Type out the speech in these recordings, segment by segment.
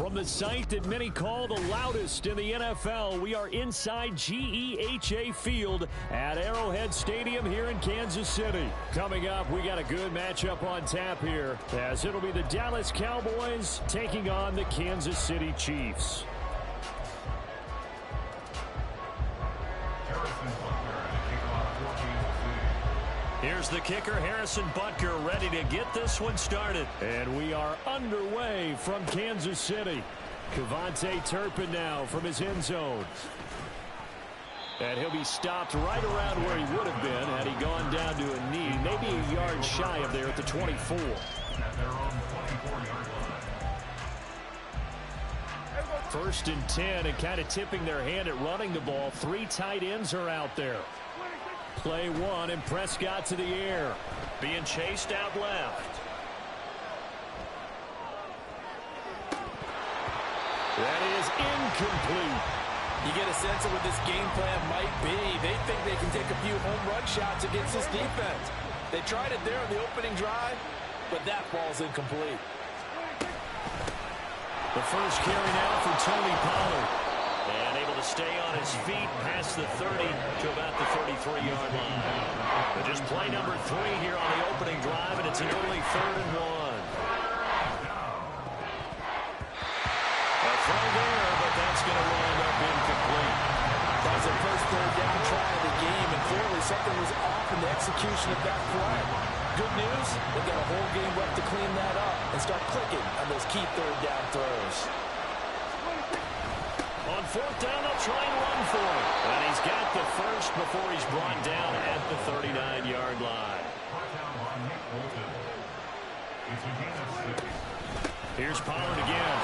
From the site that many call the loudest in the NFL, we are inside GEHA Field at Arrowhead Stadium here in Kansas City. Coming up, we got a good matchup on tap here, as it'll be the Dallas Cowboys taking on the Kansas City Chiefs. Here's the kicker, Harrison Butker, ready to get this one started. And we are underway from Kansas City. Kevontae Turpin now from his end zone. And he'll be stopped right around where he would have been had he gone down to a knee, maybe a yard shy of there at the 24. First and 10, and kind of tipping their hand at running the ball. 3 tight ends are out there. Play 1, and Prescott to the air. Being chased out left. That is incomplete. You get a sense of what this game plan might be. They think they can take a few home run shots against this defense. They tried it there on the opening drive, but that ball's incomplete. The first carry now for Tony Pollard. And able to stay on his feet past the 30 to about the 33-yard line. But just play number 3 here on the opening drive, and it's an early 3rd and 1. A throw there, but that's going to wind up incomplete. That was the first 3rd down try of the game, and clearly something was off in the execution of that play. Good news, they've got a whole game left to clean that up and start clicking on those key 3rd down throws. On 4th down, they'll try and run for it. And he's got the first before he's brought down at the 39-yard line. Here's Pollard again.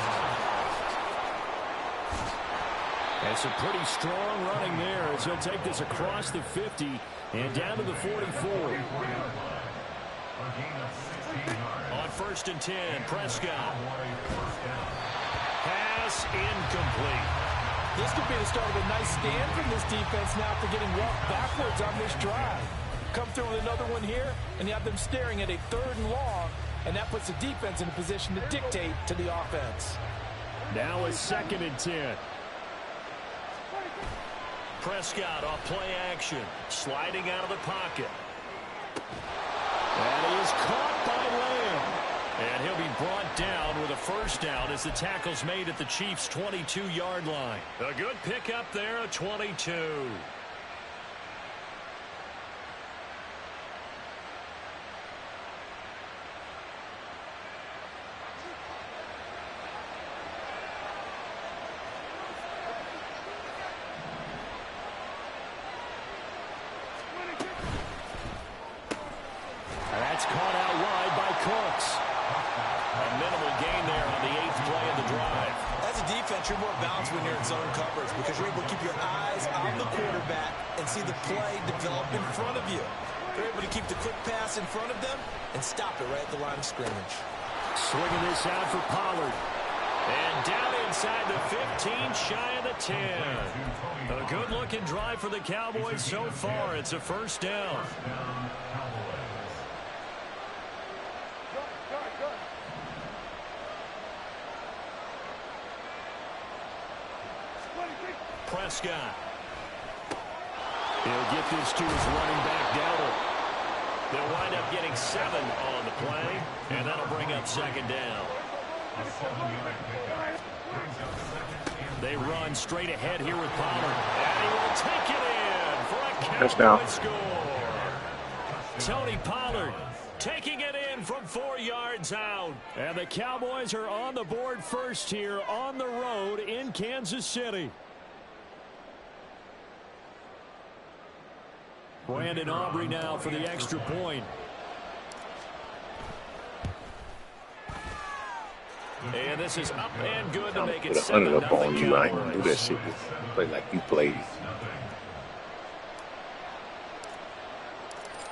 That's a pretty strong running there as he'll take this across the 50 and down to the 44. On 1st and 10, Prescott. Pass incomplete. This could be the start of a nice stand from this defense now for getting walked backwards on this drive. Come through with another one here, and you have them staring at a 3rd and long, and that puts the defense in a position to dictate to the offense. Now a 2nd and 10. Prescott off play action, sliding out of the pocket. And he is caught by Lamb. And he'll be brought down with a 1st down as the tackle's made at the Chiefs' 22-yard line. A good pickup there at 22. That's caught out wide by Cooks. A minimal gain there on the 8th play of the drive. As a defense, you're more balanced when you're in zone coverage because you're able to keep your eyes on the quarterback and see the play develop in front of you. They're able to keep the quick pass in front of them and stop it right at the line of scrimmage. Swinging this out for Pollard. And down inside the 15, shy of the 10. A good-looking drive for the Cowboys so far. It's a 1st down. Prescott. He'll get this to his running back, Dowdle. They'll wind up getting 7 on the play, and that'll bring up 2nd down. They run straight ahead here with Pollard. And he will take it in for a Cowboy score. Tony Pollard taking it in from 4 yards out. And the Cowboys are on the board first here on the road in Kansas City. Brandon Aubrey now for the extra point. And this is up and good to make it 7-0 up on you. I ain't gonna do that Cowboys. shit. Play like you played.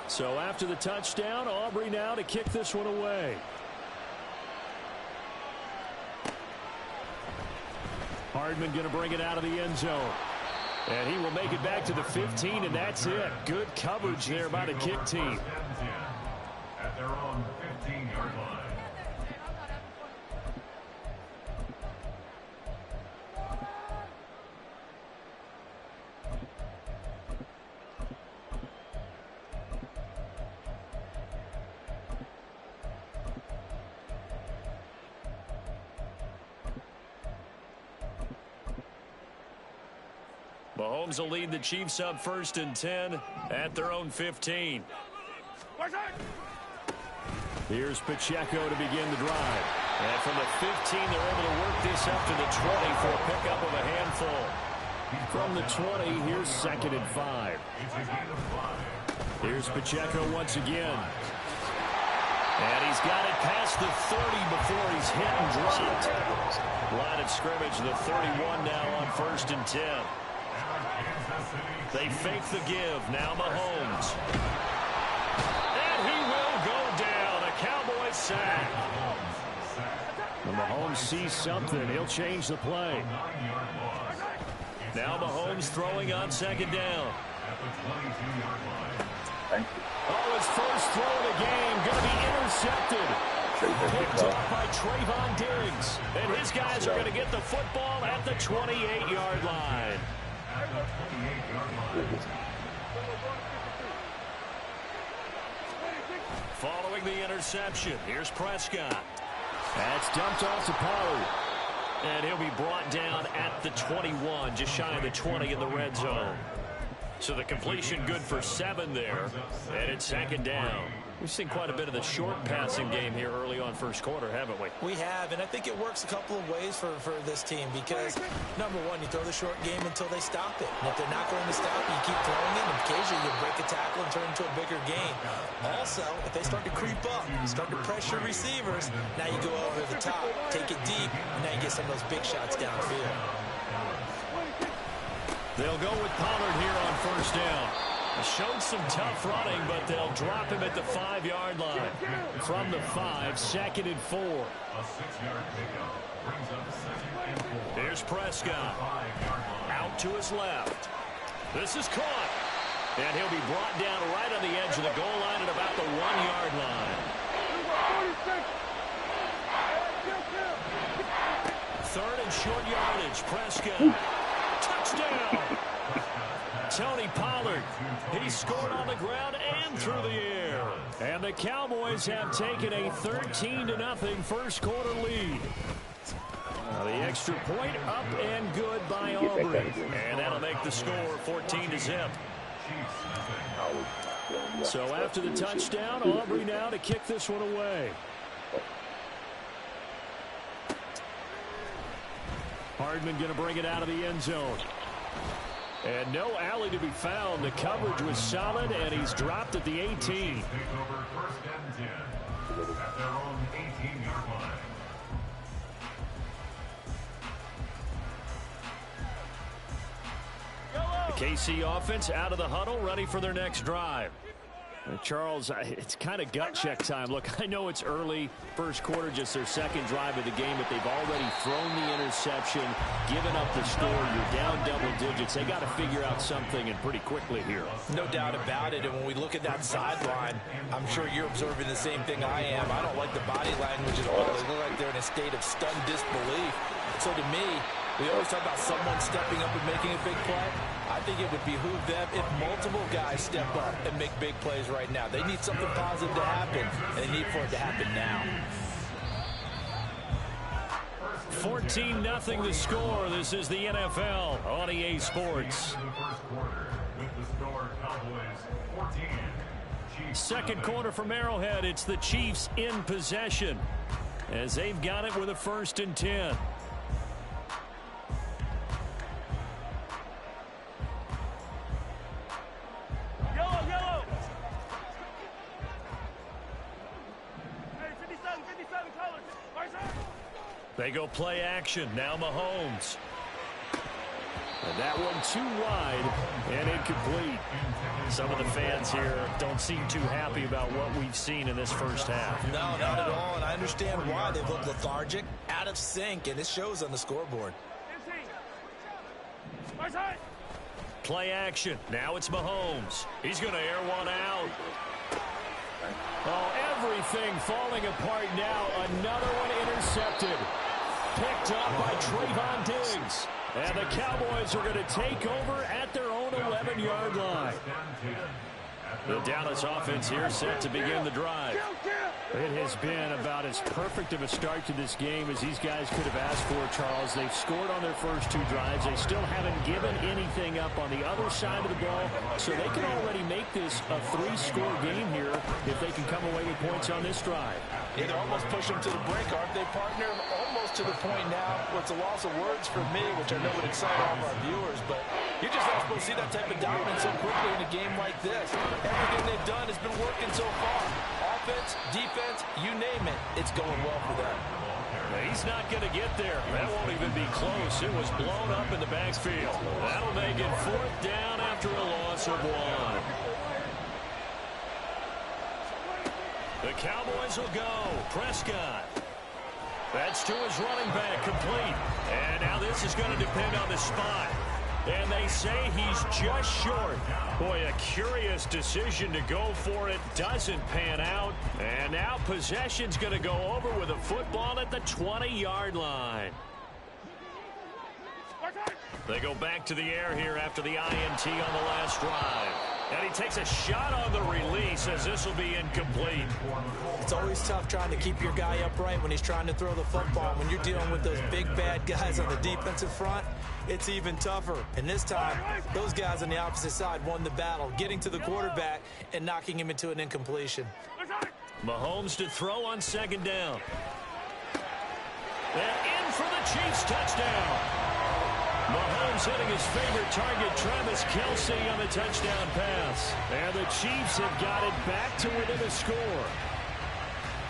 So after the touchdown, Aubrey now to kick this one away. Hardman going to bring it out of the end zone. And he will make it back to the 15, and that's it. Good coverage there by the kick team. At their own 15-yard line. Mahomes will lead the Chiefs up 1st and 10 at their own 15. Here's Pacheco to begin the drive. And from the 15, they're able to work this up to the 20 for a pickup of a handful. From the 20, here's 2nd and 5. Here's Pacheco once again. And he's got it past the 30 before he's hit and dropped. Line of scrimmage, the 31 now on 1st and 10. They fake the give. Now Mahomes. And he will go down. A Cowboys sack. When Mahomes sees something, he'll change the play. Now Mahomes throwing on 2nd down. Oh, his first throw of the game going to be intercepted. Picked off by Trayvon Diggs. And his guys are going to get the football at the 28-yard line. Following the interception, here's Prescott. That's dumped off to Pollard. And he'll be brought down at the 21, just shy of the 20 in the red zone. So the completion good for 7 there, and it's 2nd down. We've seen quite a bit of the short passing game here early on first quarter, haven't we? We have, and I think it works a couple of ways for this team because, number one, you throw the short game until they stop it. And if they're not going to stop it, you keep throwing it, and occasionally you break a tackle and turn it into a bigger gain. Also, if they start to creep up, start to pressure receivers, now you go over the top, take it deep, and now you get some of those big shots downfield. They'll go with Pollard here on 1st down. Showed some tough running, but they'll drop him at the 5-yard line. From the 5, 2nd and 4. Here's Prescott. Out to his left. This is caught. And he'll be brought down right on the edge of the goal line at about the 1-yard line. 3rd and short yardage. Prescott. Touchdown. Tony Pollard. He scored on the ground and through the air. And the Cowboys have taken a 13-0 first quarter lead. The extra point up and good by Aubrey. And that'll make the score 14-0. So after the touchdown, Aubrey now to kick this one away. Hardman going to bring it out of the end zone. And no alley to be found. The coverage was solid, and he's dropped at the 18. Take over 1st and 10 at their own 18-yard line. The KC offense out of the huddle, ready for their next drive. Charles, it's kind of gut check time. Look, I know it's early, first quarter, just their 2nd drive of the game, but they've already thrown the interception, given up the score. You're down double digits. They got to figure out something, and pretty quickly here. No doubt about it. And when we look at that sideline, I'm sure you're observing the same thing I am. I don't like the body language at all. They look like they're in a state of stunned disbelief. So to me, we always talk about someone stepping up and making a big play. I think it would behoove them if multiple guys step up and make big plays right now. They need something positive to happen, and they need for it to happen now. 14-0 the score. This is the NFL on EA Sports. Second quarter from Arrowhead. It's the Chiefs in possession as they've got it with a 1st and 10. They go play action. Now Mahomes. And that one too wide and incomplete. Some of the fans here don't seem too happy about what we've seen in this first half. No, not at all. And I understand why. They look lethargic, out of sync, and it shows on the scoreboard. Play action. Now it's Mahomes. He's going to air one out. Oh, everything falling apart now. Another one intercepted. Picked up by Trayvon Diggs. And the Cowboys are going to take over at their own 11-yard line. The Dallas offense here set to begin the drive. It has been about as perfect of a start to this game as these guys could have asked for, Charles. They've scored on their first two drives. They still haven't given anything up on the other side of the ball, so they can already make this a three-score game here if they can come away with points on this drive. Yeah, they're almost pushing them to the brink, aren't they, partner? Almost to the point now where it's a loss of words for me, which I know would excite all of our viewers, but you're just not supposed to see that type of dominance so quickly in a game like this. Everything they've done has been working so far. Offense, defense, you name it, it's going well for them. He's not going to get there. That won't even be close. It was blown up in the backfield. That'll make it 4th down after a loss of 1. The Cowboys will go. Prescott. That's to his running back, complete. And now this is going to depend on the spot. And they say he's just short. Boy, a curious decision to go for it. Doesn't pan out. And now possession's going to go over with a football at the 20-yard line. They go back to the air here after the INT on the last drive. And he takes a shot on the release as this will be incomplete. It's always tough trying to keep your guy upright when he's trying to throw the football. When you're dealing with those big, bad guys on the defensive front, it's even tougher. And this time, those guys on the opposite side won the battle, getting to the quarterback and knocking him into an incompletion. Mahomes to throw on 2nd down. And in for the Chiefs touchdown. Mahomes hitting his favorite target, Travis Kelce, on the touchdown pass. And the Chiefs have got it back to within a score.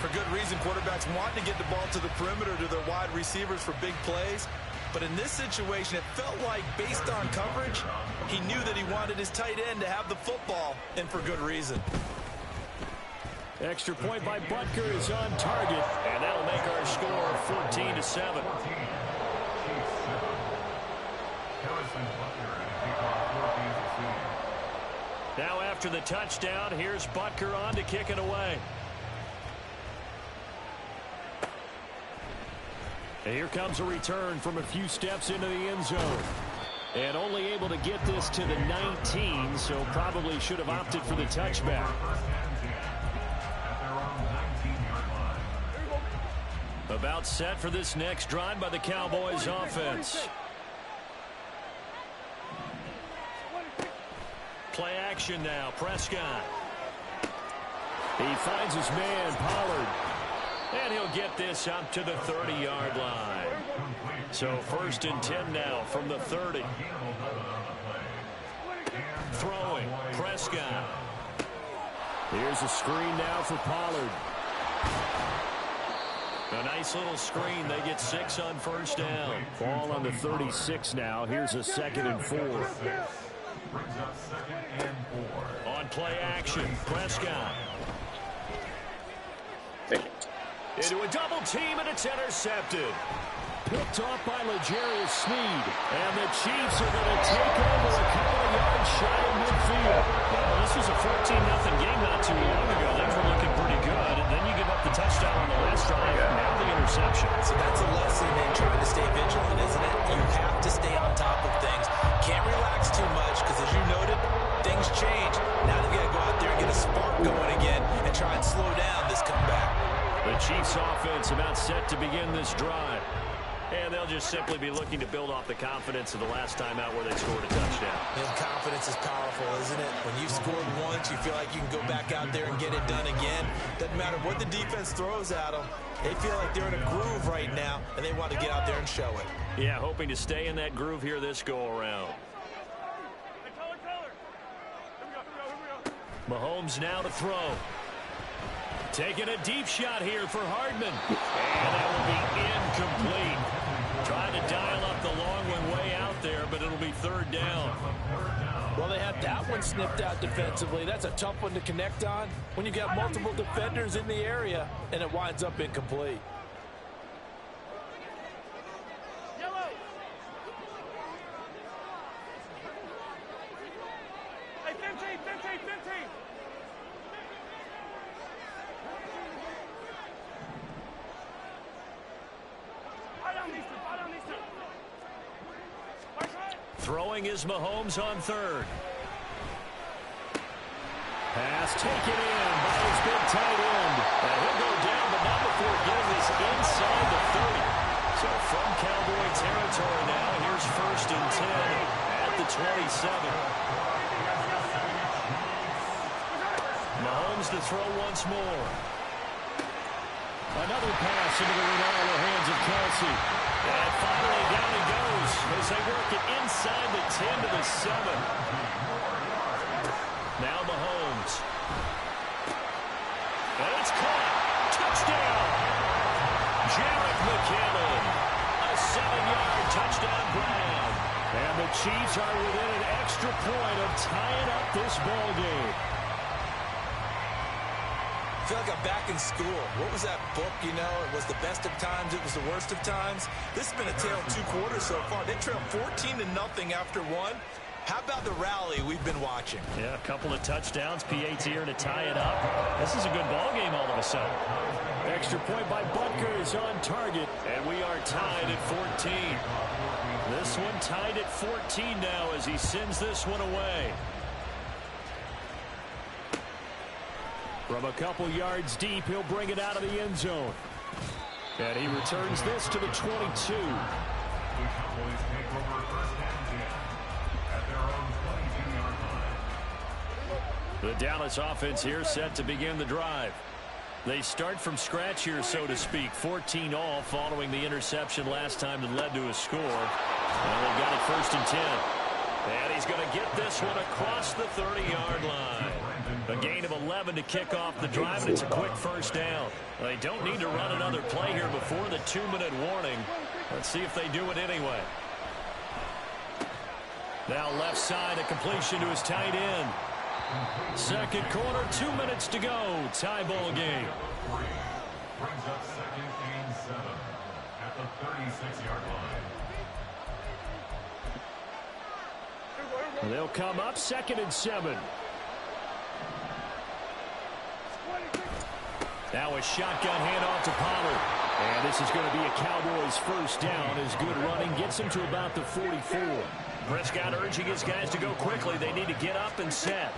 For good reason, quarterbacks want to get the ball to the perimeter to their wide receivers for big plays. But in this situation, it felt like, based on coverage, he knew that he wanted his tight end to have the football, and for good reason. Extra point by Butker is on target, and that'll make our score 14-7. Now after the touchdown, here's Butker on to kick it away. And here comes a return from a few steps into the end zone. And only able to get this to the 19, so probably should have opted for the touchback. About set for this next drive by the Cowboys offense. Play action now, Prescott. He finds his man, Pollard. And he'll get this up to the 30-yard line. So 1st and 10 now from the 30. Throwing, Prescott. Here's a screen now for Pollard. A nice little screen. They get 6 on 1st down. Ball on the 36 now. Here's a 2nd and 4. On play action, Prescott. Into a double team, and it's intercepted. Picked off by L'Jarius Sneed. And the Chiefs are going to take over a couple of yards shy of midfield. Well, this was a 14-0 game not too long ago. Things were looking pretty good. And then you give up the touchdown on the last drive. Now the interception. So that's a lesson in trying to stay vigilant, isn't it? You have to stay on top of things. Can't relax too much because, as you noted, things change. Now they've got to go out there and get a spark going again and try and slow down this comeback. The Chiefs offense about set to begin this drive. And they'll just simply be looking to build off the confidence of the last time out where they scored a touchdown. And confidence is powerful, isn't it? When you've scored once, you feel like you can go back out there and get it done again. Doesn't matter what the defense throws at them. They feel like they're in a groove right now, and they want to get out there and show it. Yeah, hoping to stay in that groove here this go-around. Mahomes now to throw. Taking a deep shot here for Hardman. And that will be incomplete. Trying to dial up the long one way out there, but it'll be 3rd down. Well, they had that one snipped out defensively. That's a tough one to connect on when you've got multiple defenders in the area, and it winds up incomplete. Throwing is Mahomes on 3rd. Pass taken in by his big tight end. And he'll go down, but not before getting this inside the 30. So from Cowboy territory now, here's 1st and 10 at the 27. Mahomes to throw once more. Another pass into the reliable hands of Kelsey. And finally down he goes as they work it inside the 10 to the 7. Now Mahomes. And it's caught. Touchdown. Jarek McKinnon. A 7-yard touchdown grab. And the Chiefs are within an extra point of tying up this ball game. I feel like I'm back in school. What was that book, you know? It was the best of times. It was the worst of times. This has been a tale of 2 quarters so far. They trailed 14-0 after 1. How about the rally we've been watching? Yeah, a couple of touchdowns. PAT here to tie it up. This is a good ball game all of a sudden. Extra point by Butker is on target, and we are tied at 14. This one tied at 14 now as he sends this one away. From a couple yards deep, he'll bring it out of the end zone. And he returns this to the 22. The Cowboys take over 1st and 10 at their own 22-yard line. The Dallas offense here set to begin the drive. They start from scratch here, so to speak. 14 all following the interception last time that led to a score. And they've got it 1st and 10. And he's going to get this one across the 30-yard line. A gain of 11 to kick off the drive, and it's a quick 1st down. They don't need to run another play here before the 2-minute warning. Let's see if they do it anyway. Now left side, a completion to his tight end. 2nd quarter, 2 minutes to go. Tie ball game. Brings up 2nd and 7 at the 36-yard line. They'll come up 2nd and 7. Now a shotgun handoff to Pollard. And this is going to be a Cowboys 1st down as good running gets him to about the 44. Prescott urging his guys to go quickly. They need to get up and set.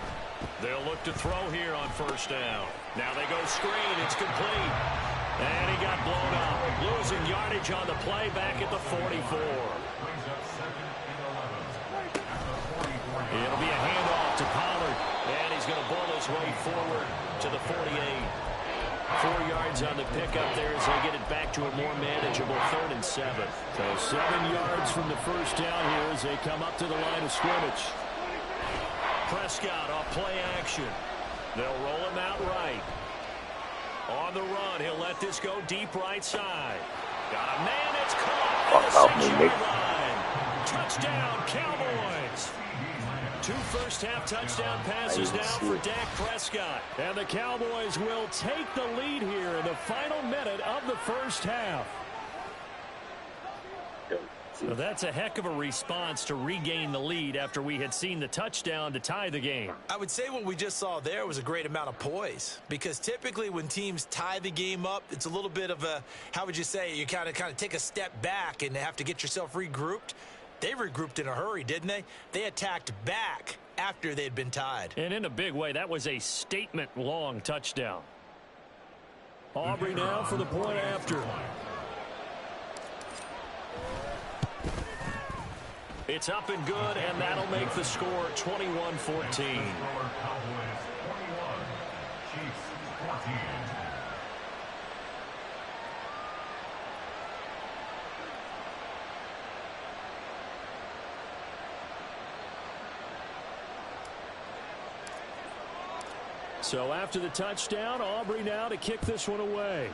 They'll look to throw here on 1st down. Now they go screen. It's complete. And he got blown up. Losing yardage on the play back at the 44. Brings up 2nd and 11 at the 44. It'll be a handoff to Pollard. And he's going to ball his way forward to the 48. 4 yards on the pickup there as they get it back to a more manageable 3rd and 7. So 7 yards from the 1st down here as they come up to the line of scrimmage. Prescott off play action. They'll roll him out right. On the run, he'll let this go deep right side. Got a man, it's caught at the 6-yard line. Touchdown, Cowboys. 2 first-half touchdown passes now for Dak Prescott. And the Cowboys will take the lead here in the final minute of the 1st half. So that's a heck of a response to regain the lead after we had seen the touchdown to tie the game. I would say what we just saw there was a great amount of poise, because typically when teams tie the game up, it's a little bit of a, how would you say, you kind of take a step back and have to get yourself regrouped. They regrouped in a hurry, didn't they? They attacked back after they'd been tied. And in a big way, that was a statement-long touchdown. Aubrey now for the point after. It's up and good, and that'll make the score 21-14. Cowboys 21, Chiefs 14. So after the touchdown, Aubrey now to kick this one away.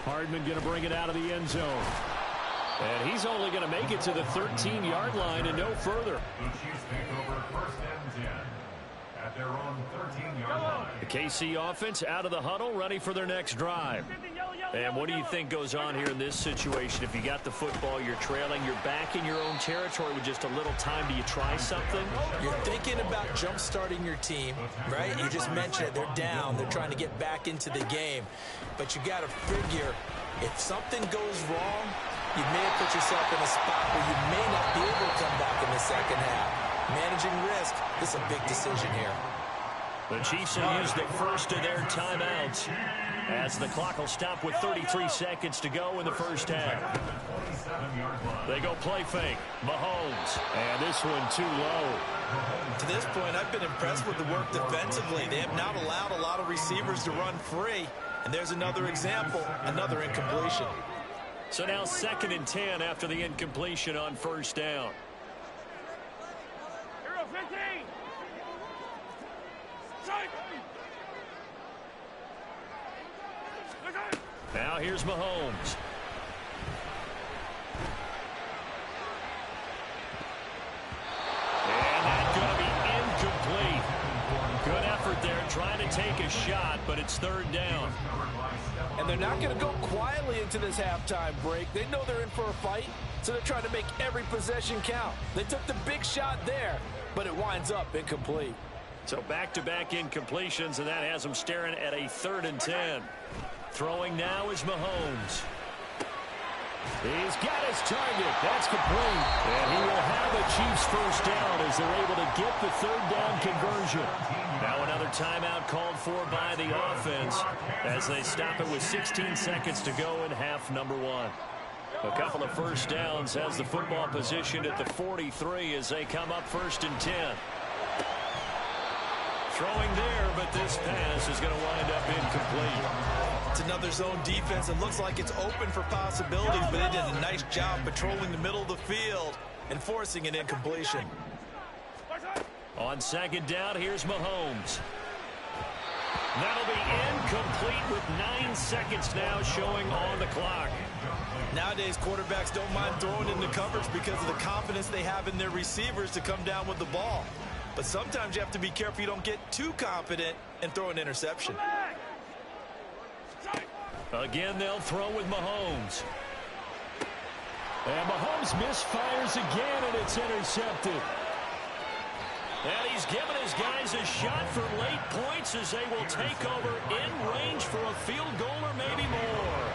Hardman going to bring it out of the end zone. And he's only going to make it to the 13-yard line and no further. The Chiefs take over 1st and 10 at their own 13-yard line. The KC offense out of the huddle, ready for their next drive. And what do you think goes on here in this situation? If you got the football, you're trailing, you're back in your own territory with just a little time. Do you try something? You're thinking about jump-starting your team, right? You just mentioned it. They're down. They're trying to get back into the game. But you got to figure, if something goes wrong, you may have put yourself in a spot where you may not be able to come back in the second half. Managing risk, this is a big decision here. The Chiefs will use the first of their timeouts as the clock will stop with 33 seconds to go in the first half. They go play fake. Mahomes. And this one too low. To this point, I've been impressed with the work defensively. They have not allowed a lot of receivers to run free. And there's another example, another incompletion. So now 2nd and 10 after the incompletion on first down. Now here's Mahomes. And that's going to be incomplete. Good effort there trying to take a shot, but it's 3rd down. And they're not going to go quietly into this halftime break. They know they're in for a fight, so they're trying to make every possession count. They took the big shot there, but it winds up incomplete. So back-to-back incompletions, and that has them staring at a 3rd and 10. Throwing now is Mahomes. He's got his target. That's complete. And he will have the Chiefs first down as they're able to get the 3rd down conversion. Now another timeout called for by the offense as they stop it with 16 seconds to go in half number 1. A couple of first downs has the football positioned at the 43 as they come up 1st and 10. Throwing there, but this pass is going to wind up incomplete. It's another zone defense. It looks like it's open for possibilities, but they did a nice job patrolling the middle of the field and forcing an incompletion. On 2nd down, here's Mahomes. That'll be incomplete with 9 seconds now showing on the clock. Nowadays, quarterbacks don't mind throwing into coverage because of the confidence they have in their receivers to come down with the ball. But sometimes you have to be careful you don't get too confident and throw an interception. Again, they'll throw with Mahomes. And Mahomes misfires again, and it's intercepted. And he's given his guys a shot for late points as they will take over in range for a field goal or maybe more.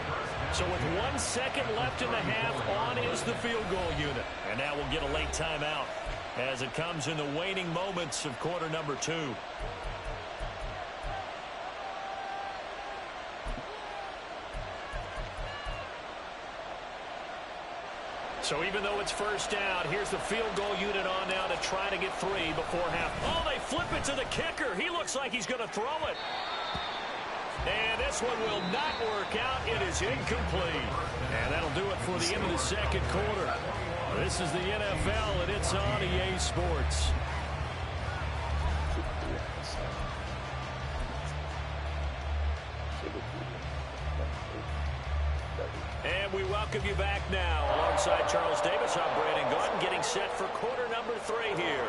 So with 1 second left in the half, on is the field goal unit. And now we'll get a late timeout as it comes in the waning moments of quarter number 2. So even though it's first down, here's the field goal unit on now to try to get 3 before half. Oh, they flip it to the kicker. He looks like he's going to throw it. And this one will not work out. It is incomplete. And that'll do it for the end of the second quarter. This is the NFL, and it's on EA Sports. And we welcome you back now. Alongside Charles Davis, I'm Brandon Gordon, getting set for quarter number 3 here.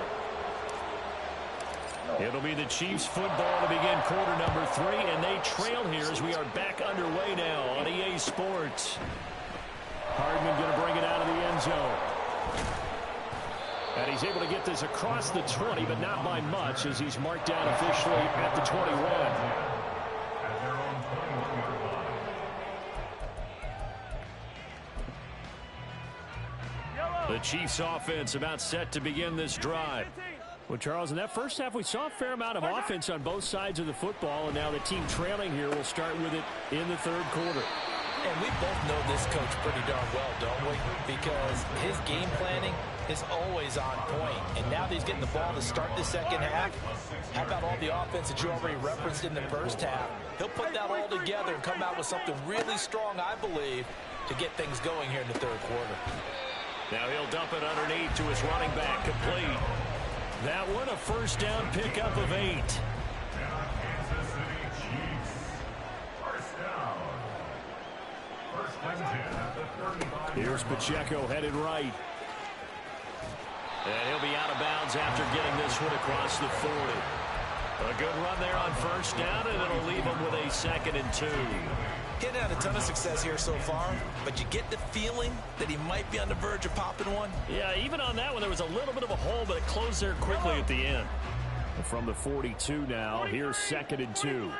It'll be the Chiefs football to begin quarter number 3, and they trail here as we are back underway now on EA Sports. Hardman going to bring it out of the end zone. And he's able to get this across the 20, but not by much as he's marked down officially at the 21. The Chiefs offense about set to begin this drive. Well, Charles, in that first half, we saw a fair amount of offense on both sides of the football, and now the team trailing here will start with it in the third quarter. And we both know this coach pretty darn well, don't we? Because his game planning is always on point. And now that he's getting the ball to start the second half, how about all the offense that you already referenced in the first half? He'll put that all together and come out with something really strong, I believe, to get things going here in the third quarter. Now he'll dump it underneath to his running back, complete. That one a first down pickup of 8. Here's Pacheco headed right. And he'll be out of bounds after getting this one across the 40. A good run there on first down, and it'll leave him with a 2nd and 2. Getting had a ton of success here so far, but you get the feeling that he might be on the verge of popping one. Yeah, even on that one, there was a little bit of a hole, but it closed there quickly at the end. From the 42 now, here's 2nd and 2.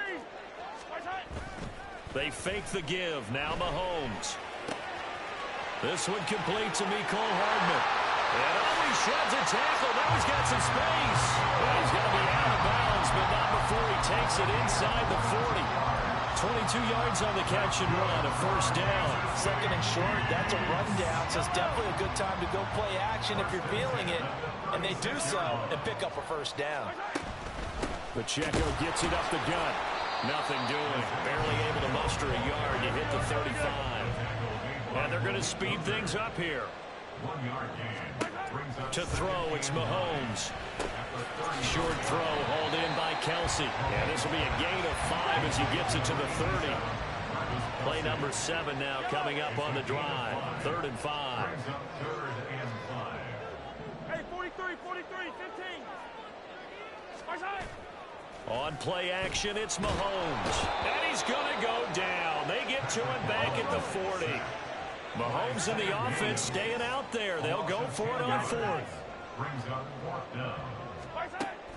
They fake the give. Now Mahomes. This one complete to Mecole Hardman. And he shreds a tackle. Now he's got some space. And he's going to be out of bounds, but not before he takes it inside the 40. 22 yards on the catch and run, a first down. Second and short, that's a rundown, so it's definitely a good time to go play action if you're feeling it. And they do so and pick up a first down. Pacheco gets it up the gut. Nothing doing. Barely able to muster a yard to hit the 35. And they're going to speed things up here. To throw, it's Mahomes. Short throw, hauled in by Kelsey. And this will be a gain of 5 as he gets it to the 30. Play number 7 now coming up on the drive. 3rd and 5. Hey, 43, 15. On play action, it's Mahomes. And he's going to go down. They get to him back at the 40. Mahomes and the offense staying out there. They'll go for it on 4th.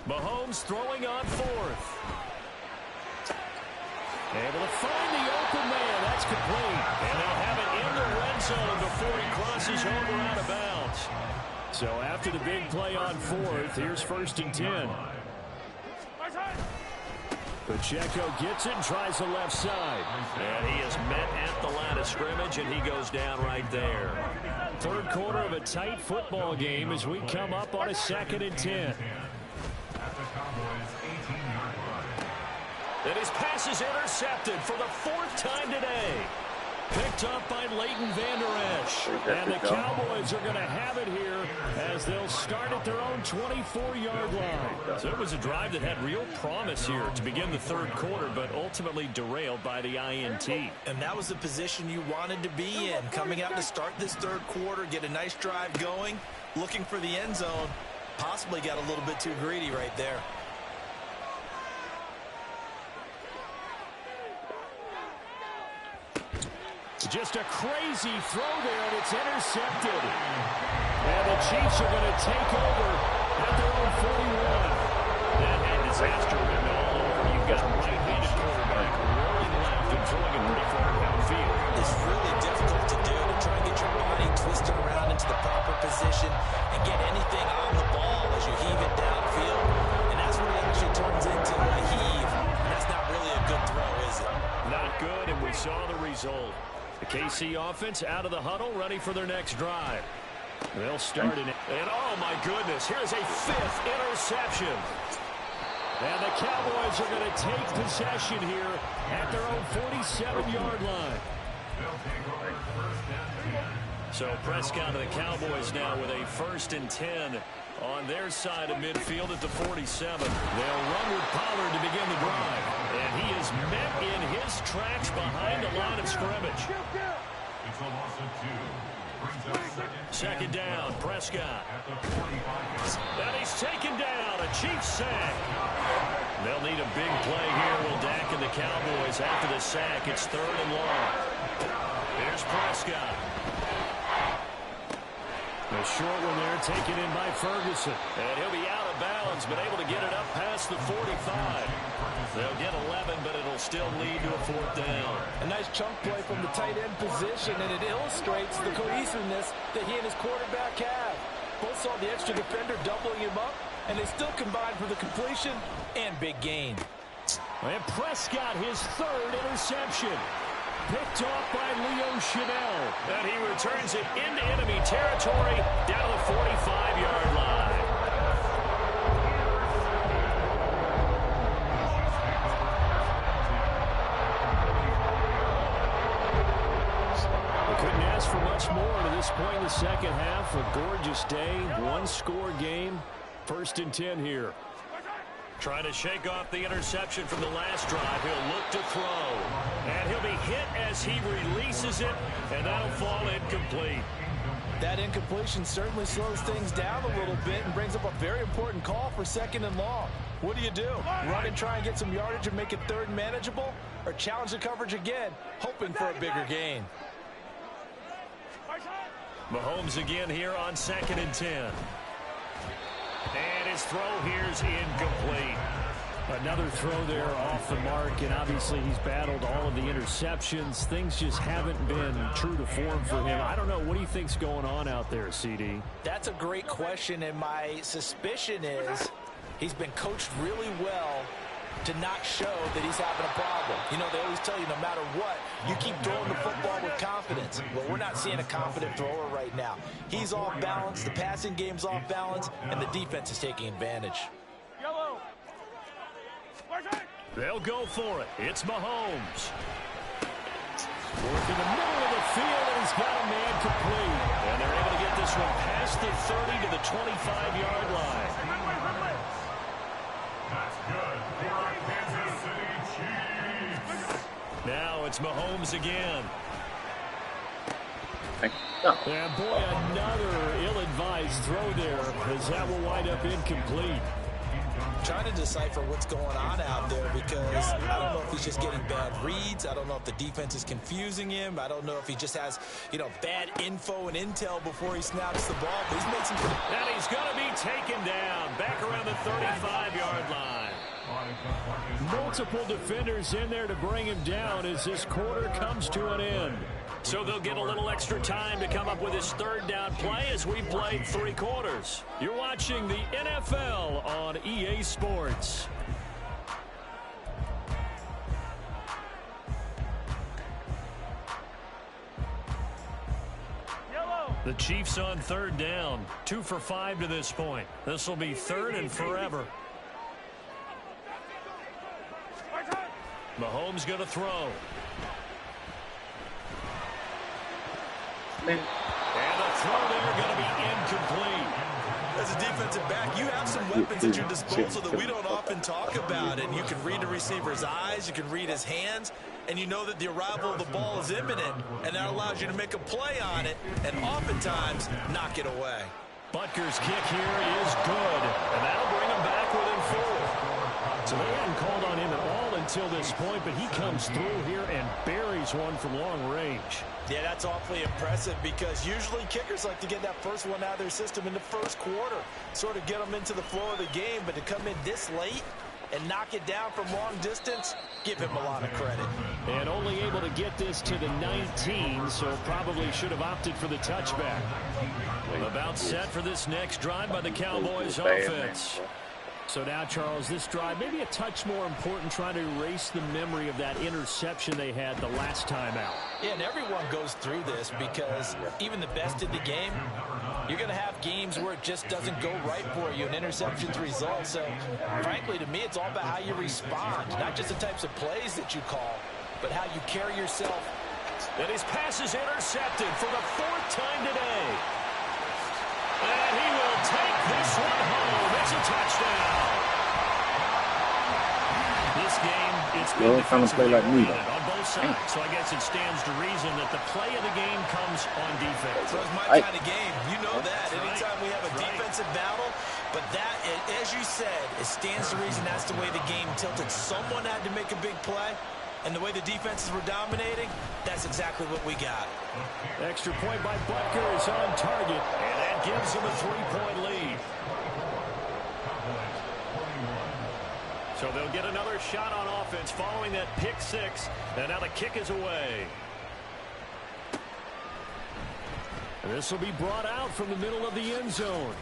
Mahomes throwing on 4th. Able to find the open man. That's complete. And they'll have it in the red zone before he crosses over out of bounds. So after the big play on 4th, here's 1st and 10. Pacheco gets it and tries the left side. And he is met at the line of scrimmage, and he goes down right there. 3rd quarter of a tight football game as we come up on a 2nd and 10. And his pass is intercepted for the 4th time today. Picked up by Leighton Vander Esch. And the Cowboys are going to have it here as they'll start at their own 24-yard line. So it was a drive that had real promise here to begin the 3rd quarter, but ultimately derailed by the INT. And that was the position you wanted to be in. Coming out to start this 3rd quarter, get a nice drive going, looking for the end zone. Possibly got a little bit too greedy right there. Just a crazy throw there, and it's intercepted. And the Chiefs are going to take over at their own 41. That had disaster written all over. You've got a right-handed quarterback rolling left and throwing it pretty far downfield. It's really difficult to do, to try and get your body twisted around into the proper position and get anything on the ball as you heave it downfield. And that's what it actually turns into, a heave. And that's not really a good throw, is it? Not good, and we saw the result. The KC offense out of the huddle, ready for their next drive. They'll start in it. And oh my goodness, here's a 5th interception. And the Cowboys are going to take possession here at their own 47-yard line. So Prescott and the Cowboys now with a 1st and 10 on their side of midfield at the 47. They'll run with Pollard to begin the drive. And he is met in his tracks behind the line of scrimmage. It's a loss of 2. Brings up 2nd down, Prescott. And he's taken down, a Chiefs sack. They'll need a big play here, will Dak and the Cowboys after the sack. It's 3rd and long. Here's Prescott. The short one there taken in by Ferguson. And he'll be out of bounds, but able to get it up past the 45. They'll get 11, but it'll still lead to a 4th down. A nice chunk play from the tight end position, and it illustrates the cohesiveness that he and his quarterback have. Both saw the extra defender doubling him up, and they still combined for the completion and big gain. And Prescott, his 3rd interception. Picked off by Leo Chanel. And he returns it into enemy territory down to the 45-yard line. We couldn't ask for much more to this point in the 2nd half. A gorgeous day, 1-score game. 1st and 10 here. Trying to shake off the interception from the last drive. He'll look to throw. And he'll be hit as he releases it, and that'll fall incomplete. That incompletion certainly slows things down a little bit and brings up a very important call for 2nd and long. What do? Run and try and get some yardage and make it 3rd and manageable? Or challenge the coverage again, hoping for a bigger gain? Mahomes again here on 2nd and 10. And his throw here's incomplete. Another throw there off the mark, and obviously he's battled all of the interceptions. Things just haven't been true to form for him. I don't know. What do you think's going on out there, CD? That's a great question, and my suspicion is he's been coached really well to not show that he's having a problem. You know, they always tell you no matter what, you keep throwing the football with confidence. Well, we're not seeing a confident thrower right now. He's off balance, the passing game's off balance, and the defense is taking advantage. Yellow. They'll go for it. It's Mahomes. Work in the middle of the field, and he's got a man complete. And they're able to get this one past the 30 to the 25-yard line. That's good for Kansas City Chiefs. Now it's Mahomes again. No. And boy, another ill-advised throw there, as that will wind up incomplete. Trying to decipher what's going on out there, because I don't know if he's just getting bad reads. I don't know if the defense is confusing him. I don't know if he just has, bad info and intel before he snaps the ball. But he's made some... And he's going to be taken down back around the 35-yard line. Multiple defenders in there to bring him down as this quarter comes to an end. So they'll get a little extra time to come up with his third down play as we played 3 quarters. You're watching the NFL on EA Sports. Yellow. The Chiefs on third down. 2 for 5 to this point. This will be third and forever. Mahomes going to throw. And the throw there going to be incomplete. As a defensive back, you have some weapons at your disposal that we don't often talk about. And you can read the receiver's eyes, you can read his hands, and you know that the arrival of the ball is imminent. And that allows you to make a play on it and oftentimes knock it away. Butker's kick here is good, and that'll bring him back within 4. So they hadn't called on him at all until this point, but he comes through here and buries one from long range. Yeah, that's awfully impressive, because usually kickers like to get that first one out of their system in the first quarter, sort of get them into the flow of the game. But to come in this late and knock it down from long distance, give him a lot of credit. And only able to get this to the 19, so probably should have opted for the touchback. About set for this next drive by the Cowboys offense. So now, Charles, this drive maybe a touch more important, trying to erase the memory of that interception they had the last time out. Yeah, and everyone goes through this, because even the best in the game, you're going to have games where it just doesn't go right for you, and interceptions result. So, frankly, to me, it's all about how you respond, not just the types of plays that you call, but how you carry yourself. And his pass is intercepted for the 4th time today. And he will take this one home. It's a touchdown. This game, it's been defensively oriented on both sides. So I guess it stands to reason that the play of the game comes on defense. So it's my kind of game. You know that. Anytime we have a defensive battle, but that, as you said, it stands to reason that's the way the game tilted. Someone had to make a big play, and the way the defenses were dominating, that's exactly what we got. Extra point by Butker is on target, and that gives him a 3-point lead. So they'll get another shot on offense following that pick 6, and now the kick is away. And this will be brought out from the middle of the end zone.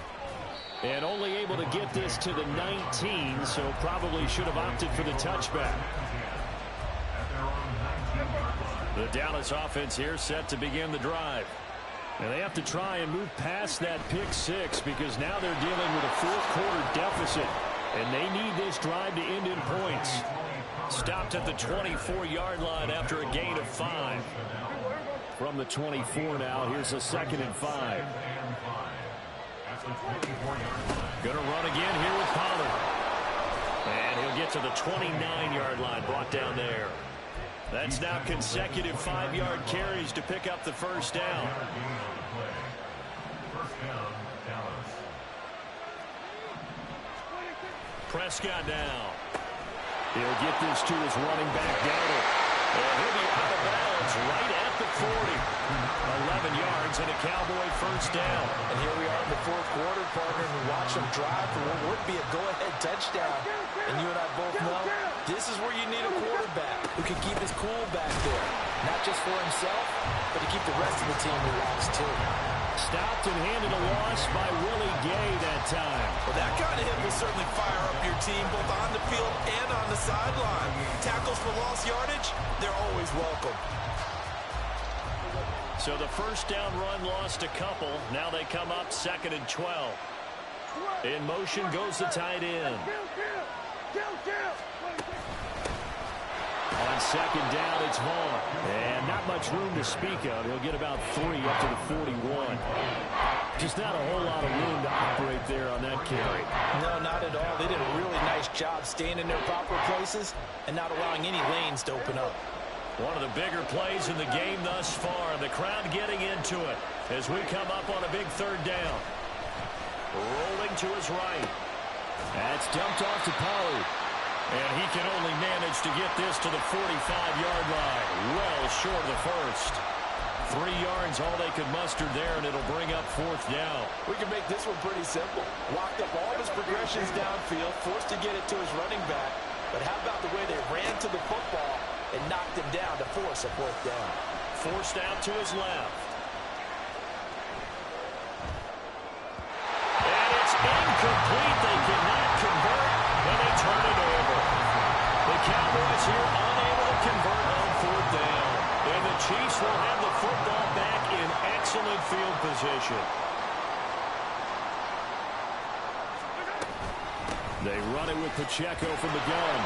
And only able to get this to the 19, so probably should have opted for the touchback. The Dallas offense here set to begin the drive. And they have to try and move past that pick 6, because now they're dealing with a 4th quarter deficit. And they need this drive to end in points. Stopped at the 24-yard line after a gain of 5. From the 24 now, here's a 2nd and 5. Going to run again here with Pollard. And he'll get to the 29-yard line, brought down there. That's now consecutive 5-yard carries to pick up the first down. Prescott now. He'll get this to his running back, Dowdle. And he'll be out of bounds right at the 40. 11 yards yards and a Cowboy first down. And here we are in the fourth quarter, partner, and we watch them drive for what would be a go-ahead touchdown. And you and I both know this is where you need a quarterback who can keep his cool back there. Not just for himself, but to keep the rest of the team relaxed too. Stopped and handed a loss by Willie Gay that time. Well, that kind of hit will certainly fire up your team both on the field and on the sideline. Tackles for lost yardage, they're always welcome. So the first down run lost a couple. Now they come up 2nd and 12. In motion goes the tight end. On 2nd down, it's Vaughn. And not much room to speak of. He'll get about 3 up to the 41. Just not a whole lot of room to operate there on that carry. No, not at all. They did a really nice job staying in their proper places and not allowing any lanes to open up. One of the bigger plays in the game thus far. The crowd getting into it as we come up on a big 3rd down. Rolling to his right. That's dumped off to Pollard. And he can only manage to get this to the 45-yard line. Well short of the first. 3 yards, all they could muster there, and it'll bring up 4th down. We can make this one pretty simple. Locked up all of his progressions downfield, forced to get it to his running back. But how about the way they ran to the football and knocked him down to force a 4th down? Forced out to his left. And it's incomplete. They cannot convert, and they turn it over. The Cowboys here unable to convert on 4th down. And the Chiefs will have the football back in excellent field position. They run it with Pacheco from the gun.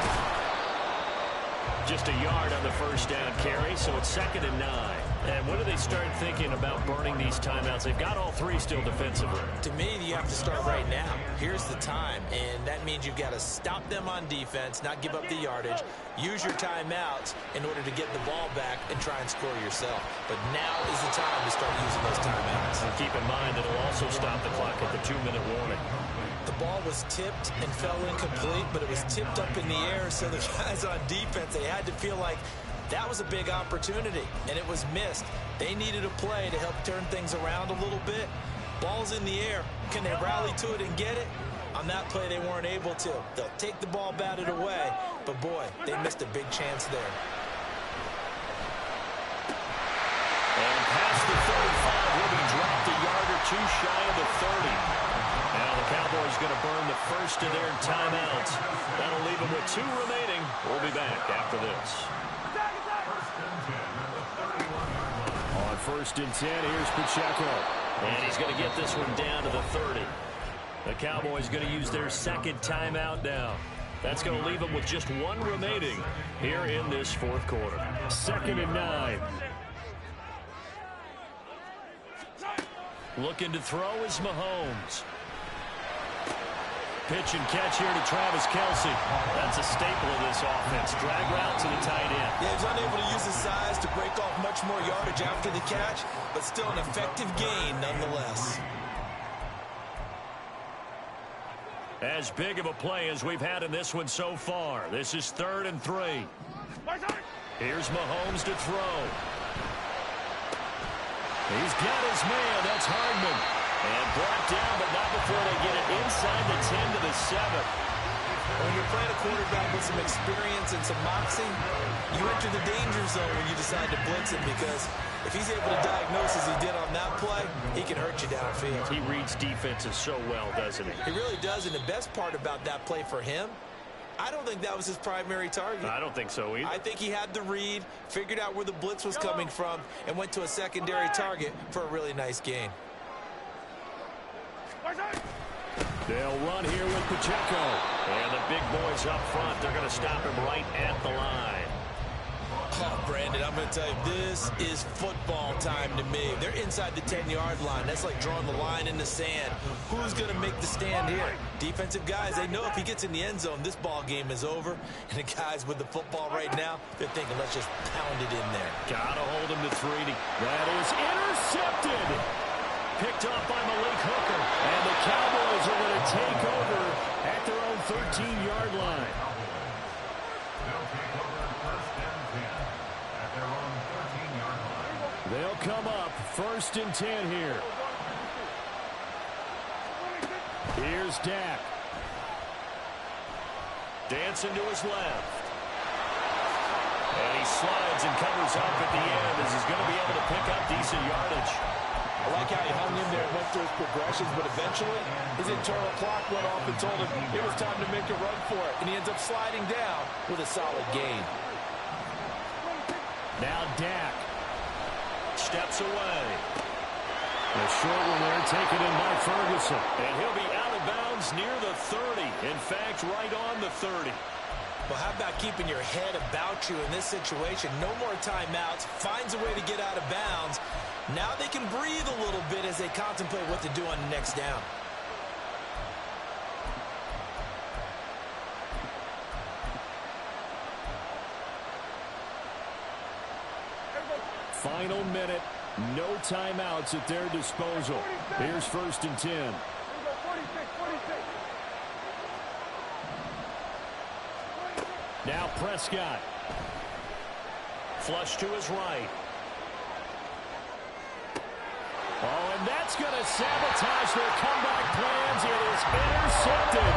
Just a yard on the first down carry, so it's 2nd and 9. And when do they start thinking about burning these timeouts? They've got all 3 still defensively. To me, you have to start right now. Here's the time, and that means you've got to stop them on defense, not give up the yardage, use your timeouts in order to get the ball back and try and score yourself. But now is the time to start using those timeouts. And keep in mind that it'll also stop the clock at the 2-minute warning. The ball was tipped and fell incomplete, but it was tipped up in the air, so the guys on defense, they had to feel like that was a big opportunity, and it was missed. They needed a play to help turn things around a little bit. Ball's in the air. Can they rally to it and get it? On that play, they weren't able to. They'll take the ball batted away, but boy, they missed a big chance there. And past the 35, will be dropped a yard or 2 shy of the 30. Now the Cowboys going to burn the first of their timeouts. That'll leave them with 2 remaining. We'll be back after this. On 1st and 10, here's Pacheco. And he's going to get this one down to the 30. The Cowboys going to use their 2nd timeout now. That's going to leave them with just 1 remaining here in this 4th quarter. 2nd and 9. Looking to throw is Mahomes. Pitch and catch here to Travis Kelce. That's a staple of this offense. Drag route to the tight end. Yeah, he's unable to use his size to break off much more yardage after the catch, but still an effective gain nonetheless. As big of a play as we've had in this one so far. This is 3rd and 3. Here's Mahomes to throw. He's got his man. That's Hardman. And brought down, but not before they get it inside the 10 to the 7. When you're playing a quarterback with some experience and some moxie, you enter the danger zone when you decide to blitz him, because if he's able to diagnose as he did on that play, he can hurt you downfield. He reads defenses so well, doesn't he? He really does, and the best part about that play for him, I don't think that was his primary target. I don't think so either. I think he had the read, figured out where the blitz was coming from, and went to a secondary target for a really nice gain. They'll run here with Pacheco. And the big boys up front, they're going to stop him right at the line. Oh, Brandon, I'm going to tell you, this is football time to me. They're inside the 10-yard line. That's like drawing the line in the sand. Who's going to make the stand here? Defensive guys, they know if he gets in the end zone, this ball game is over. And the guys with the football right now, they're thinking, let's just pound it in there. Got to hold him to 3. That is intercepted. Picked off by Malik Hooker. And the Cowboys are going to take over at their own 13-yard line. They'll take over 1st and 10 at their own 13-yard line. They'll come up 1st and 10 here. Here's Dak. Dancing to his left. And he slides and covers up at the end as he's going to be able to pick up decent yardage. I like how he hung in there and went through his progressions, but eventually his internal clock went off and told him it was time to make a run for it, and he ends up sliding down with a solid gain. Now Dak steps away. A short one there taken in by Ferguson. And he'll be out of bounds near the 30. In fact, right on the 30. Well, how about keeping your head about you in this situation? No more timeouts. Finds a way to get out of bounds. Now they can breathe a little bit as they contemplate what to do on the next down. Final minute. No timeouts at their disposal. Here's 1st and 10. Now Prescott. Flush to his right. Oh, and that's going to sabotage their comeback plans. It is intercepted.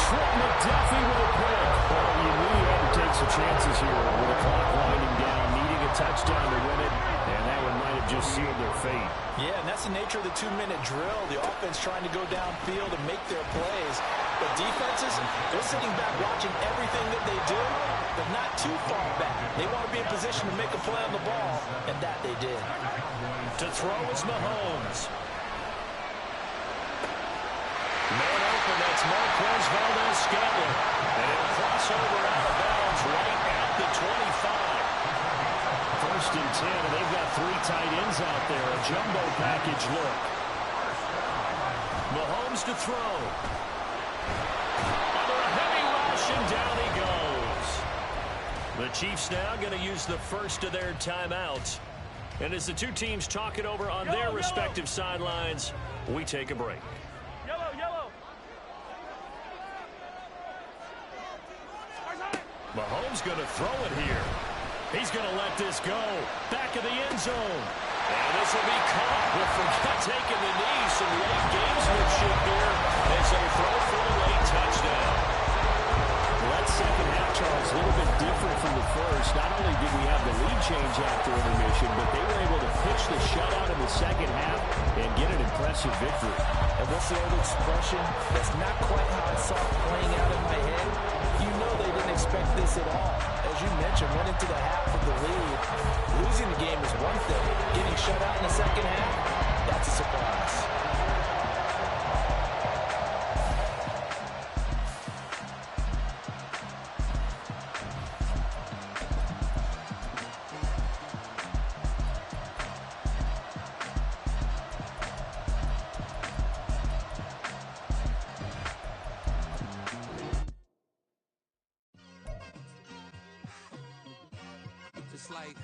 Trent McDuffie with a pick. Well, you knew you had to take some chances here with the clock winding down, needing a touchdown to win it, and that one might have just sealed their fate. Yeah, and that's the nature of the 2-minute drill. The offense trying to go downfield and make their plays. But defenses, they're sitting back watching everything that they do, but not too far back. They want to be in position to make a play on the ball, and that they did. To throw is Mahomes. Man open, that's Marquez Valdez-Scantling. And it'll cross over out of bounds right at the 25. 1st and 10, and they've got 3 tight ends out there. A jumbo package look. Mahomes to throw. Under a heavy rush, and down he goes. The Chiefs now going to use the first of their timeouts. And as the two teams talk it over on their respective sidelines, we take a break. Yellow. Mahomes going to throw it here. He's going to let this go. Back of the end zone. And this will be caught. We'll forget taking the knee. Some late gamesmanship here as they throw for a late touchdown. Well, that second half, Charles, a little bit different from the first. Not only did we have the lead change after intermission, but they were able to pitch the shutout in the second half and get an impressive victory. And what's the old expression? That's not quite how I saw it playing out in my head. You know they didn't expect this at all. As you mentioned, went into the half with the lead. Losing the game is one thing. Getting shut out in the second half, that's a surprise. It's like,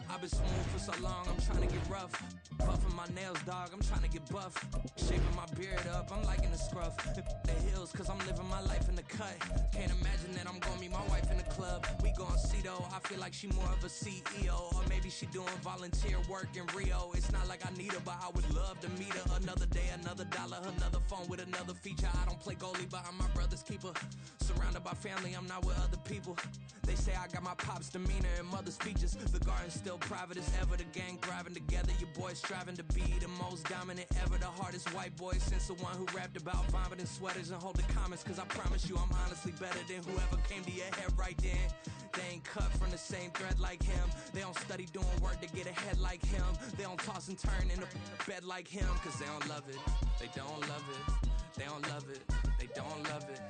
I've been smooth for so long, I'm trying to get rough. Buffing my nails, dog, I'm trying to get buff. Shaping my beard up, I'm liking the scruff. The hills, cause I'm living my life in the cut. Can't imagine that I'm gonna meet my wife in the club. We gon' see though, I feel like she more of a CEO. Or maybe she doing volunteer work in Rio. It's not like I need her, but I would love to meet her. Another day, another dollar, another phone with another feature. I don't play goalie, but I'm my brother's keeper. Surrounded by family, I'm not with other people. They say I got my pop's demeanor and mother's features. The garden's still private as ever. The gang thriving together. Your boys striving to be the most dominant ever. The hardest white boy since the one who rapped about vomiting sweaters and holding comments. Cause I promise you I'm honestly better than whoever came to your head right then. They ain't cut from the same thread like him. They don't study doing work to get ahead like him. They don't toss and turn in a bed like him. Cause they don't love it. They don't love it. They don't love it. They don't love it.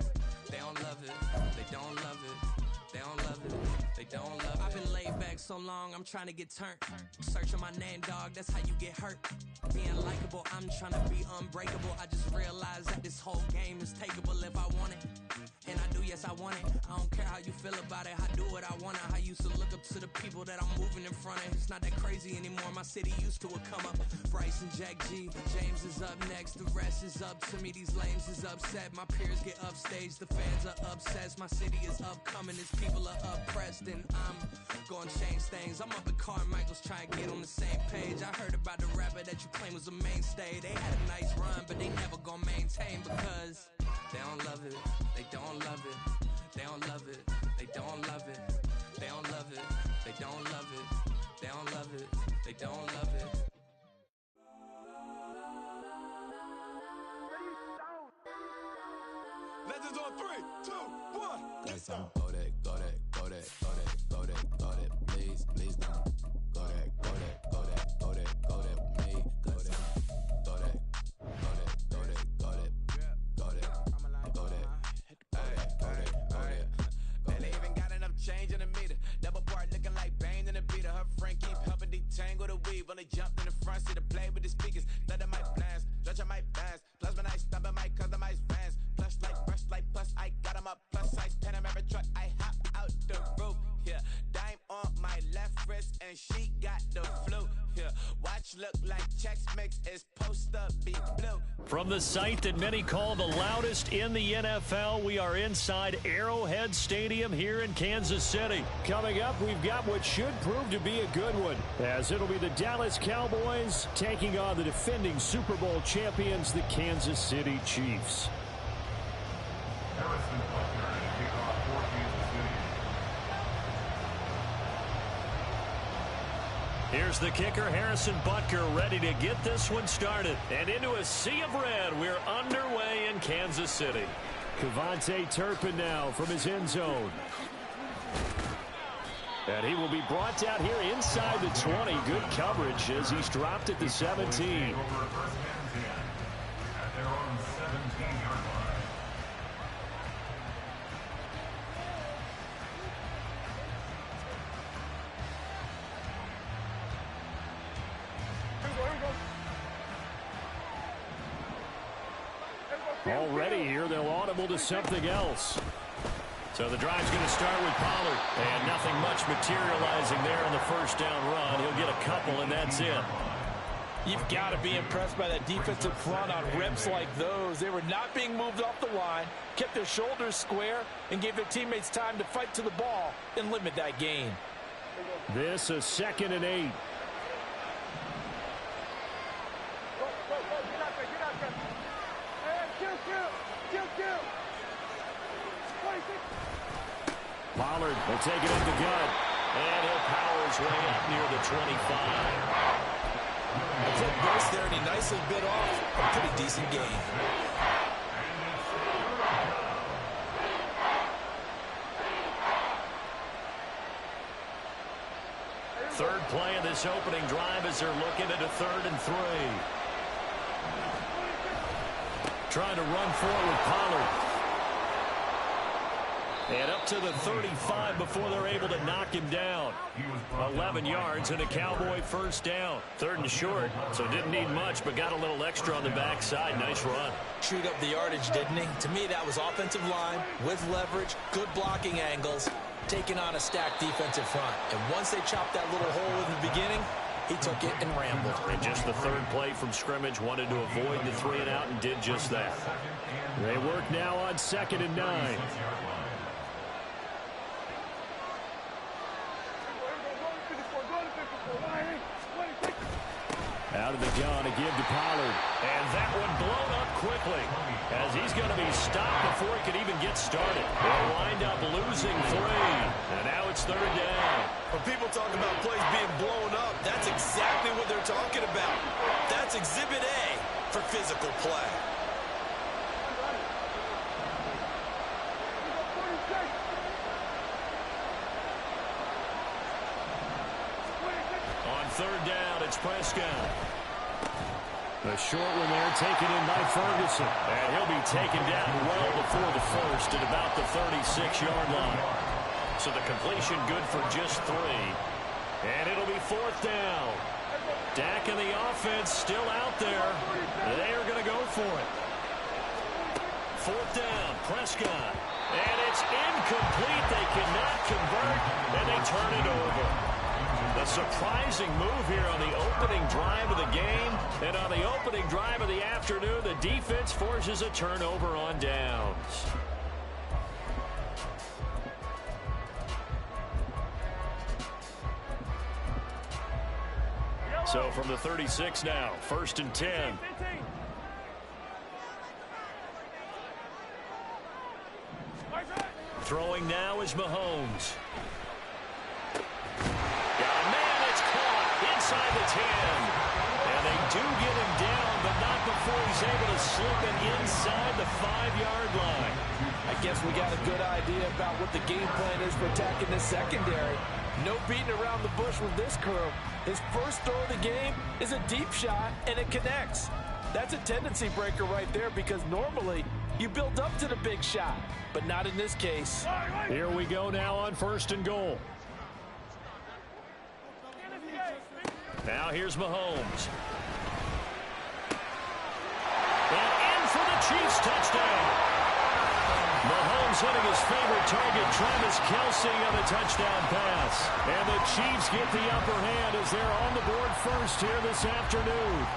They don't love it. They don't love it. They don't love it. They don't love it. I've been laid back so long, I'm trying to get turned. Searching my name, dog, that's how you get hurt. Being likable, I'm trying to be unbreakable. I just realized that this whole game is takeable if I want it. And I do, yes, I want it. I don't care how you feel about it. I do what I want. I used to look up to the people that I'm moving in front of. It's not that crazy anymore. My city used to a come up. Bryce and Jack G. James is up next. The rest is up to me. These lames is upset. My peers get upstaged. The fans are obsessed. My city is upcoming. It's people are oppressed, and I'm gonna change things. I'm up at Carmichael's trying to get on the same page. I heard about the rapper that you claim was a mainstay. They had a nice run, but they never gonna maintain because they don't love it. They don't love it. They don't love it. They don't love it. They don't love it. They don't love it. They don't love it. They don't love it. Legends on 3, 2, 1. Yes, I'm go that, go that, go that, go that, go that, go that. Please, please don't go that, go that, go that, go that, go that with me. Go that, go that, go that, go that, go that, go that, go that, go that. Man, they even got enough change in the meter. Double part looking like Bane in the beater. Her friend keep helping detangle the weave. When they jumped in the front seat to play with the speakers. Let my plans, stretch on my bands. Plus when I stop at my customized vans. Plush like brush like plus I got 'em up plus size Panamera truck. I hop out the roof. Yeah, dime on my left wrist and she got the flu. Yeah, watch look like Chex Mix is post up be blue. From the site that many call the loudest in the NFL, we are inside Arrowhead Stadium here in Kansas City. Coming up, we've got what should prove to be a good one, as it'll be the Dallas Cowboys taking on the defending Super Bowl champions, the Kansas City Chiefs. Harrison Butker to kick off for Kansas City. Here's the kicker, Harrison Butker, ready to get this one started. And into a sea of red, we're underway in Kansas City. Cavante Turpin now from his end zone. And he will be brought down here inside the 20. Good coverage as he's dropped at the 17. Over first and 10 at their own 17-yard line. Already here, they'll audible to something else. So the drive's going to start with Pollard. And nothing much materializing there on the first down run. He'll get a couple, and that's it. You've got to be impressed by that defensive front on reps like those. They were not being moved off the line, kept their shoulders square, and gave their teammates time to fight to the ball and limit that gain. This is 2nd and 8. Pollard will take it up the gut, and he'll power his way up near the 25. A quick burst there, and he nicely bit off a pretty decent gain. Third play of this opening drive as they're looking at a 3rd and 3. Trying to run forward with Pollard. And up to the 35 before they're able to knock him down. 11 yards and a Cowboy first down. 3rd and short, so didn't need much, but got a little extra on the backside. Nice run. Chewed up the yardage, didn't he? To me, that was offensive line with leverage, good blocking angles, taking on a stacked defensive front. And once they chopped that little hole in the beginning, he took it and rambled. And just the 3rd play from scrimmage, wanted to avoid the 3 and out and did just that. They work now on 2nd and 9. Out of the gun to give to Pollard. And that one blown up quickly as he's going to be stopped before he can even get started. They'll wind up losing 3. And now it's 3rd down. When people talk about plays being blown up, that's exactly what they're talking about. That's Exhibit A for physical play. On 3rd down, it's Prescott. The short one there taken in by Ferguson. And he'll be taken down well before the first at about the 36-yard line. So the completion good for just 3. And it'll be 4th down. Dak and the offense still out there. They are going to go for it. 4th down, Prescott. And it's incomplete. They cannot convert, and they turn it over. A surprising move here on the opening drive of the game. And on the opening drive of the afternoon, the defense forces a turnover on downs. So from the 36 now, 1st and 10. Throwing now is Mahomes. Man, it's caught inside the 10. And they do get him down, but not before he's able to slip it inside the 5-yard line. I guess we got a good idea about what the game plan is for attacking this secondary. No beating around the bush with this crew. His first throw of the game is a deep shot, and it connects. That's a tendency breaker right there because normally you build up to the big shot, but not in this case. Here we go now on 1st and goal. Now here's Mahomes. And in for the Chiefs touchdown. Mahomes hitting his favorite target, Travis Kelce, on the touchdown pass. And the Chiefs get the upper hand as they're on the board first here this afternoon.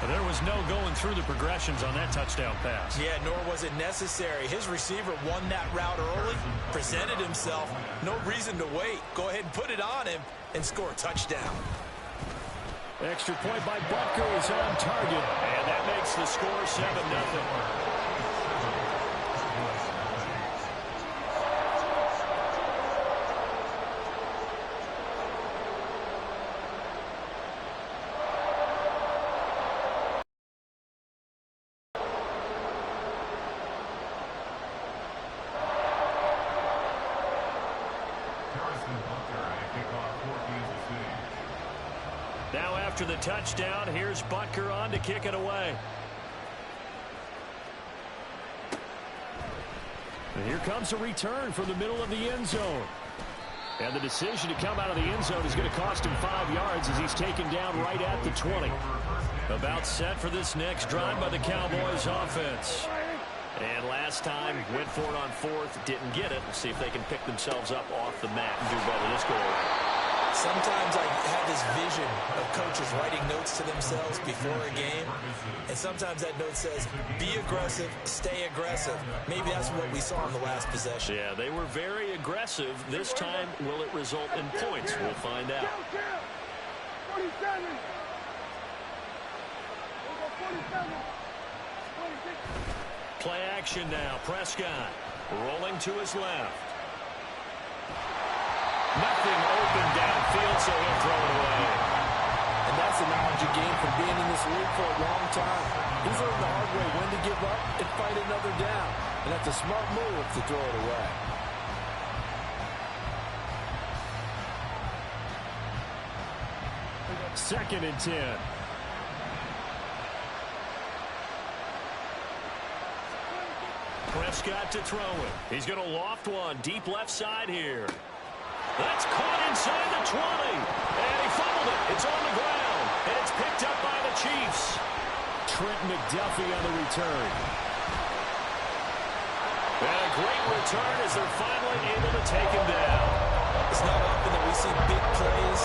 There was no going through the progressions on that touchdown pass. Yeah, nor was it necessary. His receiver won that route early, presented himself. No reason to wait. Go ahead and put it on him and score a touchdown. Extra point by Butker is on target. And that makes the score 7-0. Now after the touchdown, here's Butker on to kick it away. And here comes a return from the middle of the end zone. And the decision to come out of the end zone is going to cost him 5 yards as he's taken down right at the 20. About set for this next drive by the Cowboys offense. And last time, went for it on 4th, didn't get it. See if they can pick themselves up off the mat and do better this go-around. Sometimes I have this vision of coaches writing notes to themselves before a game, and sometimes that note says, be aggressive, stay aggressive. Maybe that's what we saw in the last possession. Yeah, they were very aggressive. This time, will it result in points? We'll find out. 47. Play action now. Prescott rolling to his left. Nothing open downfield, so he'll throw it away. And that's the knowledge you gain from being in this league for a long time. He's learned the hard way when to give up and fight another down. And that's a smart move to throw it away. Second and 10. Prescott to throw it. He's going to loft one deep left side here. That's caught inside the 20. And he fumbled it. It's on the ground. And it's picked up by the Chiefs. Trent McDuffie on the return. And a great return as they're finally able to take him down. It's not often that we see big plays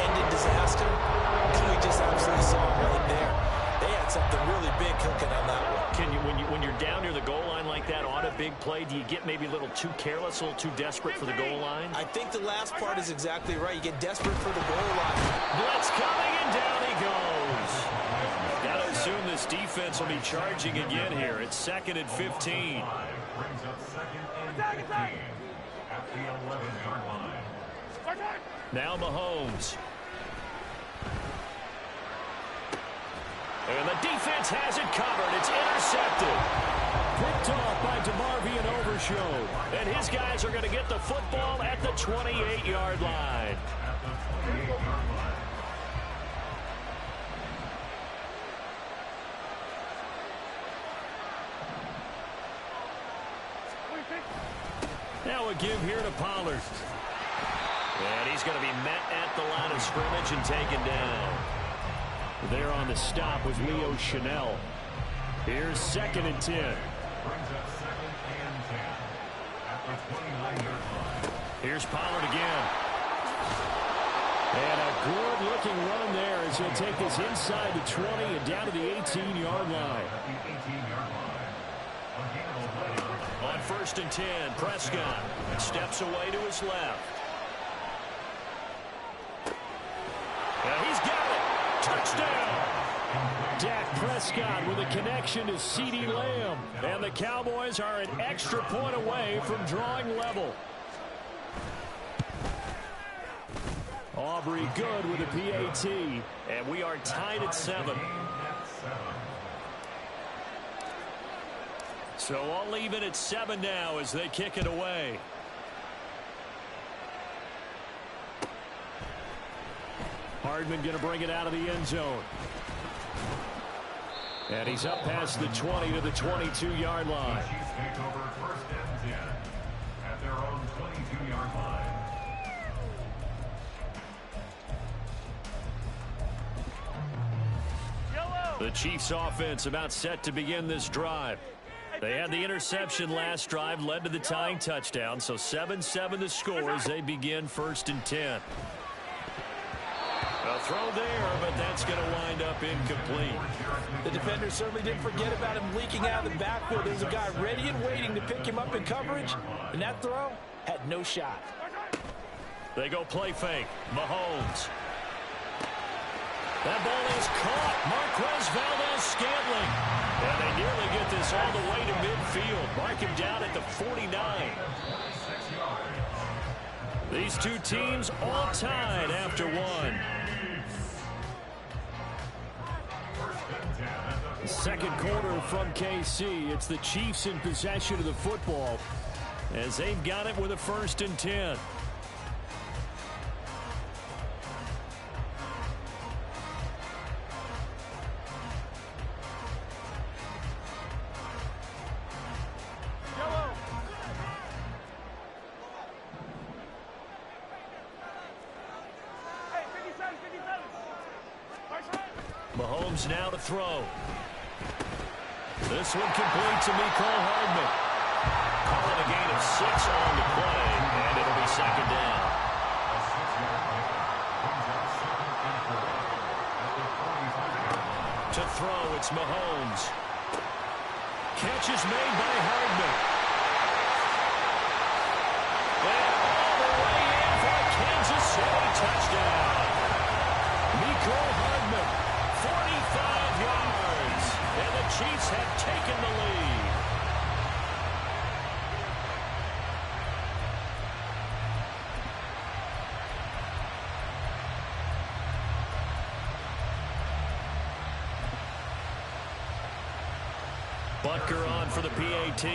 end in disaster. And we just absolutely saw it right there. They had something really big cooking on that one. Can you, when you're down near the goal line like that on a big play, do you get maybe a little too careless, a little too desperate for the goal line? I think the last part is exactly right. You get desperate for the goal line. Blitz coming, and down he goes. Got to assume this defense will be charging again here. It's 2nd and 15. Brings up 2nd and 15 at the 11-yard line. Now Mahomes. And the defense has it covered. It's intercepted. Picked off by DeMarvion Overshow. And his guys are going to get the football at the 28-yard line. Now a give here to Pollard. And he's going to be met at the line of scrimmage and taken down. There on the stop was Leo Chanel. Here's 2nd and 10. Brings up 2nd and 10 at the 29-yard line. Here's Pollard again. And a good-looking run there as he'll take this inside the 20 and down to the 18-yard line. At the 18-yard line. On 1st and 10, Prescott steps away to his left. Touchdown! Dak Prescott with a connection to CeeDee Lamb. And the Cowboys are an extra point away from drawing level. Aubrey good with a PAT. And we are tied at 7. So all even at 7 now as they kick it away. Hardman going to bring it out of the end zone. And he's up past the 20 to the 22-yard line. Chiefs take over first and 10 at their own 22-yard line. The Chiefs offense about set to begin this drive. They had the interception last drive, led to the tying touchdown. So 7-7 the score as they begin first and 10. A throw there, but that's going to wind up incomplete. The defender certainly didn't forget about him leaking out of the backfield. There's a guy ready and waiting to pick him up in coverage, and that throw had no shot. They go play fake. Mahomes. That ball is caught. Marquez Valdes-Scantling. And they nearly get this all the way to midfield. Mark him down at the 49. These two teams all tied after one. Second quarter from KC. It's the Chiefs in possession of the football as they've got it with a first and 10. Mahomes now to throw. This one complete to Mecole Hardman. Calling a gain of 6 on the play, and it'll be second down. To throw, it's Mahomes. Catch is made by Hardman. And all the way in for a Kansas City touchdown. Mecole Hardman, 45 yards. And the Chiefs have taken the lead. Butker on for the PAT.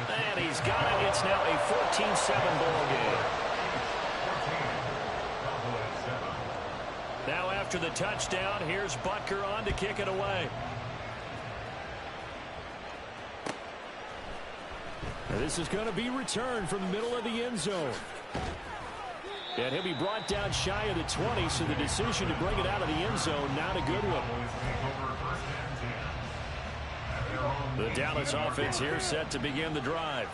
And he's got it. It's now a 14-7 ball game. Now after the touchdown, here's Butker on to kick it away. And this is going to be returned from the middle of the end zone. And he'll be brought down shy of the 20, so the decision to bring it out of the end zone, not a good one. The Dallas offense here set to begin the drive.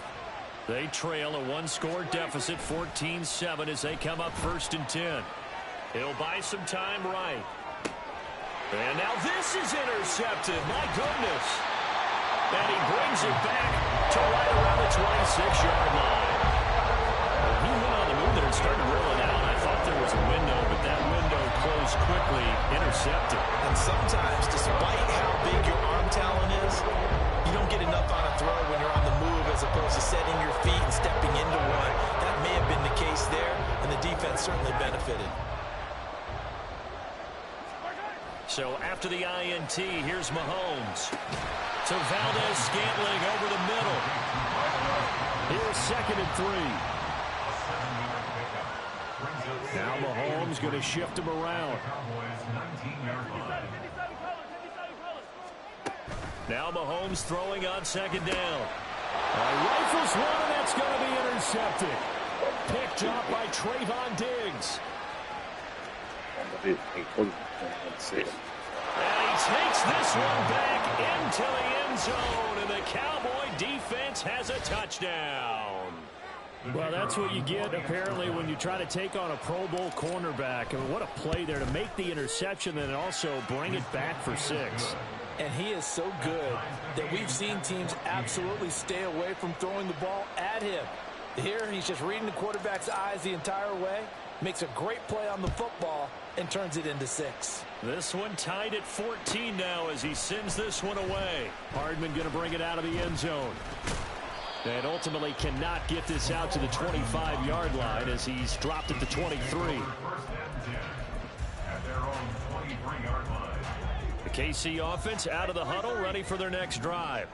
They trail a one-score deficit, 14-7, as they come up first and 10. He'll buy some time right. And now this is intercepted. My goodness. And he brings it back to right around the 26-yard line. He went on the move there and started rolling out. I thought there was a window, but that window closed quickly, intercepted. And sometimes, despite how big your arm talent is, you don't get enough on a throw when you're on the move as opposed to setting your feet and stepping into one. That may have been the case there, and the defense certainly benefited. So after the INT, here's Mahomes. To Valdes-Scantling over the middle. Here's second and 3. Now Mahomes going to shift him around. Now Mahomes throwing on second down. Rifles one, and that's going to be intercepted. Picked up by Trayvon Diggs. And he takes this one back into the end zone, and the Cowboy defense has a touchdown. Well, that's what you get, apparently, when you try to take on a Pro Bowl cornerback. I mean, what a play there to make the interception and also bring it back for 6. And he is so good that we've seen teams absolutely stay away from throwing the ball at him. Here, he's just reading the quarterback's eyes the entire way, makes a great play on the football, and turns it into 6. This one tied at 14 now as he sends this one away. Hardman going to bring it out of the end zone. And ultimately cannot get this out to the 25-yard line as he's dropped at the 23. The KC offense out of the huddle, ready for their next drive.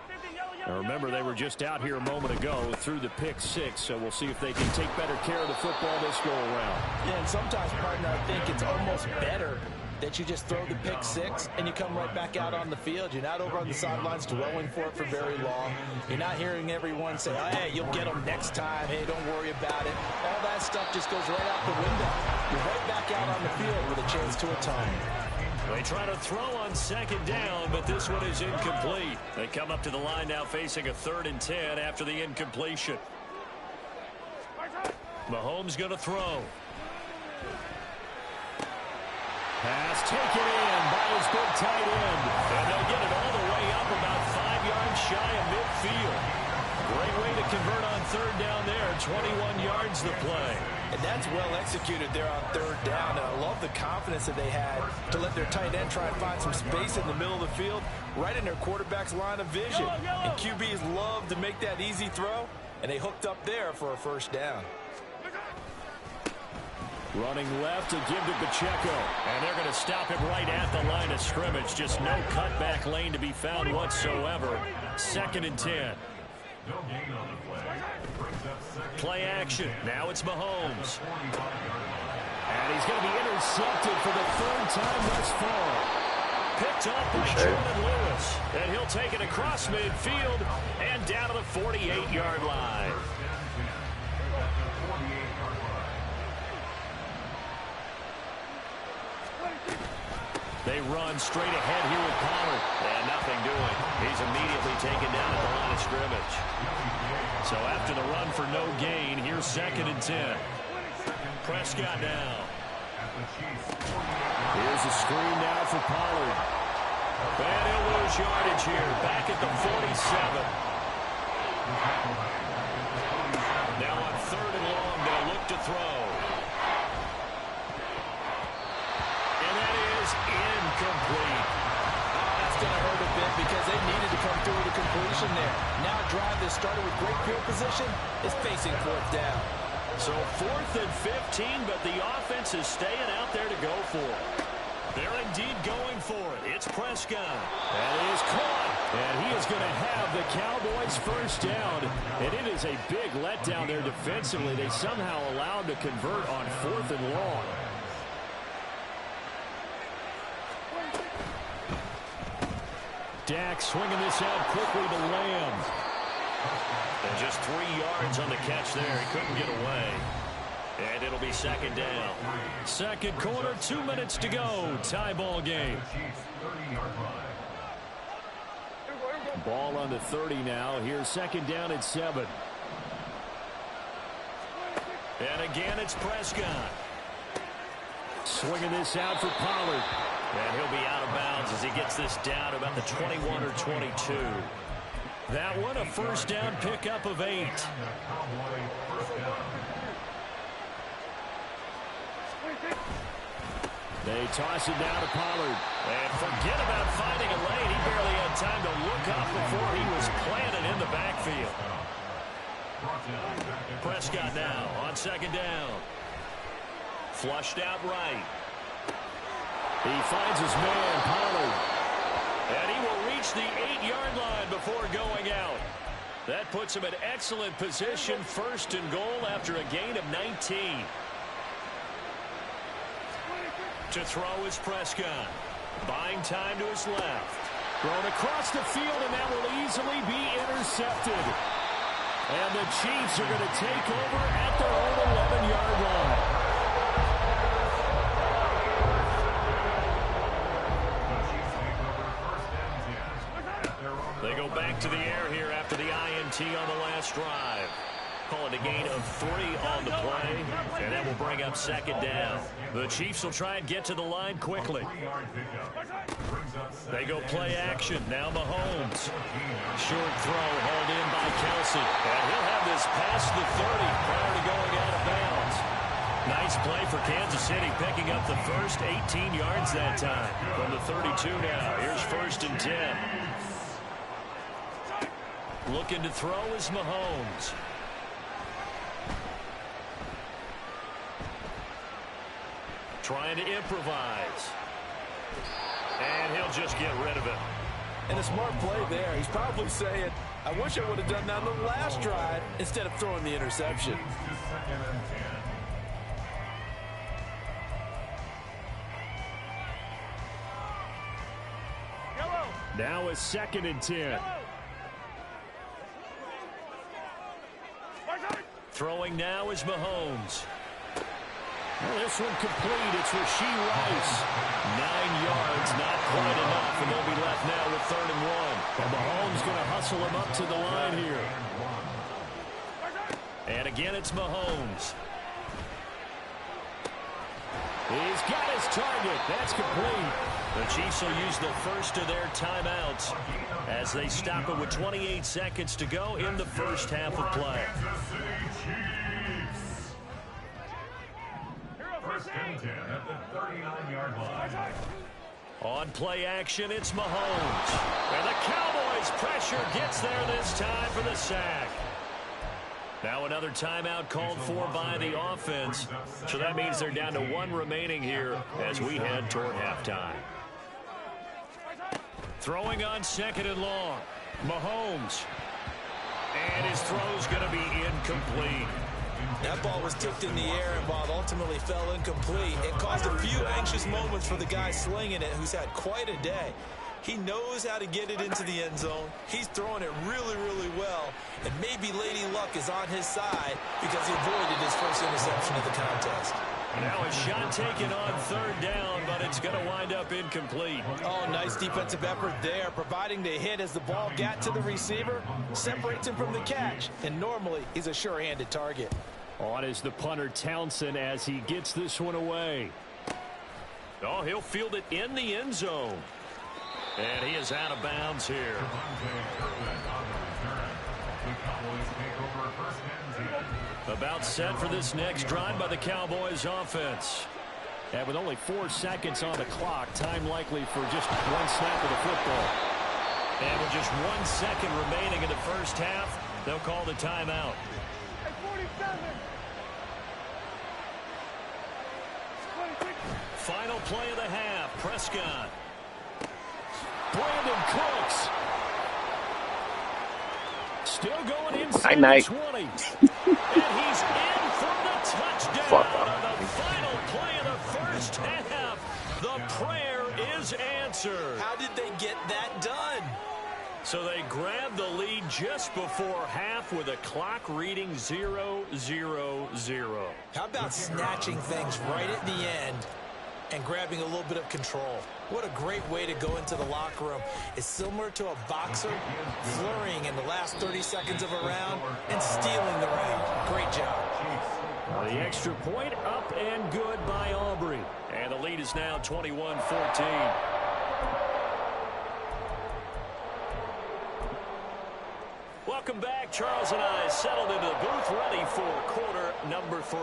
Now remember, they were just out here a moment ago through the pick 6, so we'll see if they can take better care of the football this go around. Yeah, and sometimes, partner, I think it's almost better that you just throw the pick 6 and you come right back out on the field. You're not over on the sidelines dwelling for it for very long. You're not hearing everyone say, oh, hey, you'll get them next time. Hey, don't worry about it. All that stuff just goes right out the window. You're right back out on the field with a chance to atone. They try to throw on second down, but this one is incomplete. They come up to the line now facing a 3rd and 10 after the incompletion. Mahomes going to throw. Pass taken in by his big tight end. And they'll get it all the way up about 5 yards shy of midfield. Great way to convert on 3rd down there. 21 yards the play. And that's well executed there on 3rd down. And I love the confidence that they had to let their tight end try and find some space in the middle of the field, right in their quarterback's line of vision. And QBs love to make that easy throw, and they hooked up there for a 1st down. Running left to give to Pacheco. And they're going to stop him right at the line of scrimmage. Just no cutback lane to be found whatsoever. 2nd and 10. Play action. Now it's Mahomes. And he's going to be intercepted for the 3rd time thus far. Picked up by Jordan Lewis. And he'll take it across midfield and down to the 48-yard line. They run straight ahead here with Pollard. And nothing doing. He's immediately taken down at the line of scrimmage. So after the run for no gain, here's 2nd and 10. Prescott now. Here's a screen now for Pollard. And he'll lose yardage here. Back at the 47. Now on 3rd and long, they'll look to throw. Incomplete. That's going to hurt a bit because they needed to come through with a completion there. Now a drive that started with great field position is facing 4th down. So 4th and 15, but the offense is staying out there to go for it. They're indeed going for it. It's Prescott. And it is caught. And he is going to have the Cowboys 1st down. And it is a big letdown there defensively. They somehow allowed to convert on 4th and long. Dak swinging this out quickly to Lamb. And just 3 yards on the catch there. He couldn't get away. And it'll be 2nd down. 2nd quarter, 2 minutes to go. Tie ball game. Ball on the 30 now. Here's 2nd down at 7. And again, it's Prescott. Swinging this out for Pollard. And he'll be out of bounds as he gets this down about the 21 or 22. That one, a 1st down pickup of 8. They toss it down to Pollard. And forget about finding a lane. He barely had time to look up before he was planted in the backfield. Prescott now on 2nd down. Flushed out right. He finds his man, Pollard. And he will reach the 8-yard line before going out. That puts him in excellent position, 1st and goal after a gain of 19. To throw is Prescott. Buying time to his left. Thrown across the field, and that will easily be intercepted. And the Chiefs are going to take over at their own 11-yard line. They go back to the air here after the INT on the last drive. Call it a gain of 3 on the play, and that will bring up second down. The Chiefs will try and get to the line quickly. They go play action. Now Mahomes. Short throw hauled in by Kelsey. And he'll have this past the 30 prior to going out of bounds. Nice play for Kansas City, picking up the first 18 yards that time. From the 32 now. Here's 1st and 10. Looking to throw is Mahomes. Trying to improvise. And he'll just get rid of it. And a smart play there. He's probably saying, I wish I would have done that on the last drive instead of throwing the interception. Now it's 2nd and 10. Throwing now is Mahomes. Well, this one complete. It's Rashee Rice. 9 yards, not quite enough, and they'll be left now with 3rd and 1. And Mahomes going to hustle him up to the line here. And again, it's Mahomes. He's got his target. That's complete. The Chiefs will use the first of their timeouts as they stop it with 28 seconds to go in the first half of play. 1st and 10 at the 39-yard line. On play action, it's Mahomes. And the Cowboys' pressure gets there this time for the sack. Now another timeout called for by the offense. So that means they're down to 1 remaining here as we head toward halftime. Throwing on 2nd and long. Mahomes. And his throw's going to be incomplete. That ball was tipped in the air, and while it ultimately fell incomplete, it caused a few anxious moments for the guy slinging it, who's had quite a day. He knows how to get it into the end zone. He's throwing it really, really well, and maybe Lady Luck is on his side because he avoided his first interception of the contest. Now a shot taken on 3rd down, but it's going to wind up incomplete. Oh, nice defensive effort there, providing the hit as the ball got to the receiver, separates him from the catch, and normally he's a sure-handed target. On is the punter Townsend as he gets this one away. Oh, he'll field it in the end zone. And he is out of bounds here. About set for this next drive by the Cowboys offense. And with only 4 seconds on the clock, time likely for just 1 snap of the football. And with just 1 second remaining in the first half, they'll call the timeout. Final play of the half, Prescott. Brandon Cooks. Still going inside the 20. And he's in for the touchdown on the final play of the first half. The prayer is answered. How did they get that done? So they grabbed the lead just before half with a clock reading 0-0-0. How about snatching things right at the end and grabbing a little bit of control? What a great way to go into the locker room. It's similar to a boxer flurrying in the last 30 seconds of a round and stealing the round. Great job. The extra point up and good by Aubrey. And the lead is now 21-14. Welcome back. Charles and I settled into the booth ready for quarter number 3.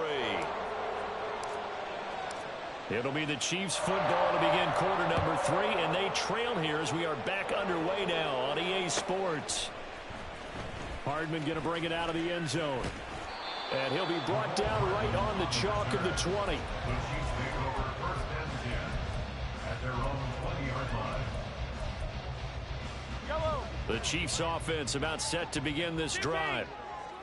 It'll be the Chiefs football to begin quarter number 3, and they trail here as we are back underway now on EA Sports. Hardman going to bring it out of the end zone. And he'll be brought down right on the chalk of the 20. The Chiefs take over 1st and 10 at their own 20-yard line. The Chiefs offense about set to begin this drive.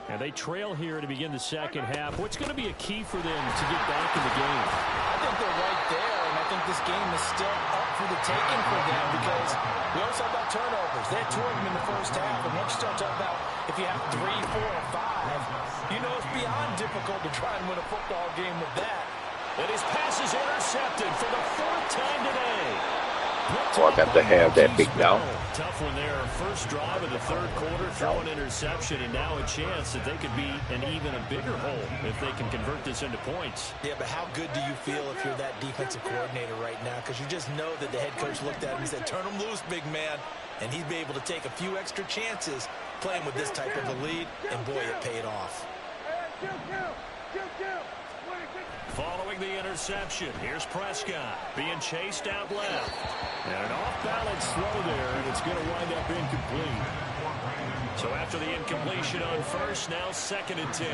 And they trail here to begin the second half. What's going to be a key for them to get back in the game? I think they're right there, and I think this game is still up for the taking for them because we always talk about turnovers. They had 2 of them in the first half, and once you start talking about if you have 3, 4, or 5, you know it's beyond difficult to try and win a football game with that. And his pass is intercepted for the 4th time today. Oh, I got to have that big down. Tough one there. First drive of the third quarter, throw an interception, and now a chance that they could be in even a bigger hole if they can convert this into points. Yeah, but how good do you feel if you're that defensive coordinator right now? Because you just know that the head coach looked at him and said, turn him loose, big man. And he'd be able to take a few extra chances playing with this type of a lead, and boy, it paid off. Following the interception, here's Prescott being chased out left. And an off-balance throw there, and it's going to wind up incomplete. So after the incompletion on first, now 2nd and 10.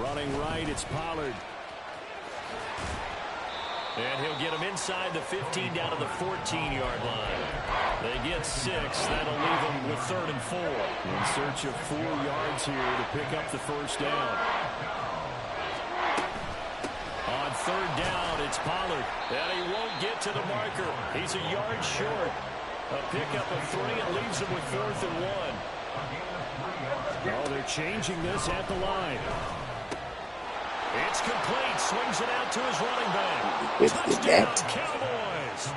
Running right, it's Pollard. And he'll get him inside the 15 down to the 14-yard line. They get 6. That'll leave them with 3rd and 4. In search of 4 yards here to pick up the first down. On 3rd down, it's Pollard. And he won't get to the marker. He's a yard short. A pickup of 3 and leaves him with 4th and 1. Oh, they're changing this at the line. It's complete. Swings it out to his running back. Touchdown, Cowboys.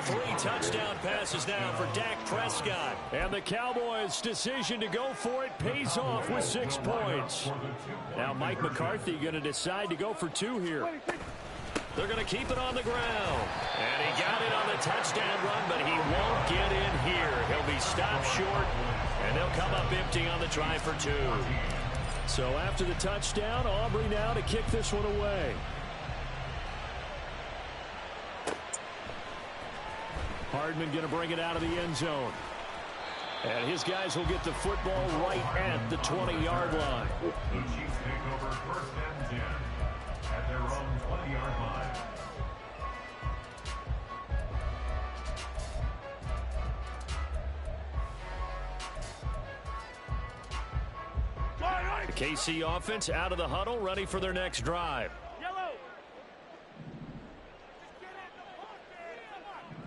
3 touchdown passes now for Dak Prescott. And the Cowboys' decision to go for it pays off with 6 points. Now Mike McCarthy going to decide to go for 2 here. They're going to keep it on the ground. And he got it on the touchdown run, but he won't get in here. He'll be stopped short, and they'll come up empty on the try for 2. So after the touchdown, Aubrey now to kick this one away. Hardman going to bring it out of the end zone. And his guys will get the football right at the 20-yard line. The Chiefs take over 1st and 10 at their own 20-yard line. The KC offense out of the huddle, ready for their next drive. Yellow.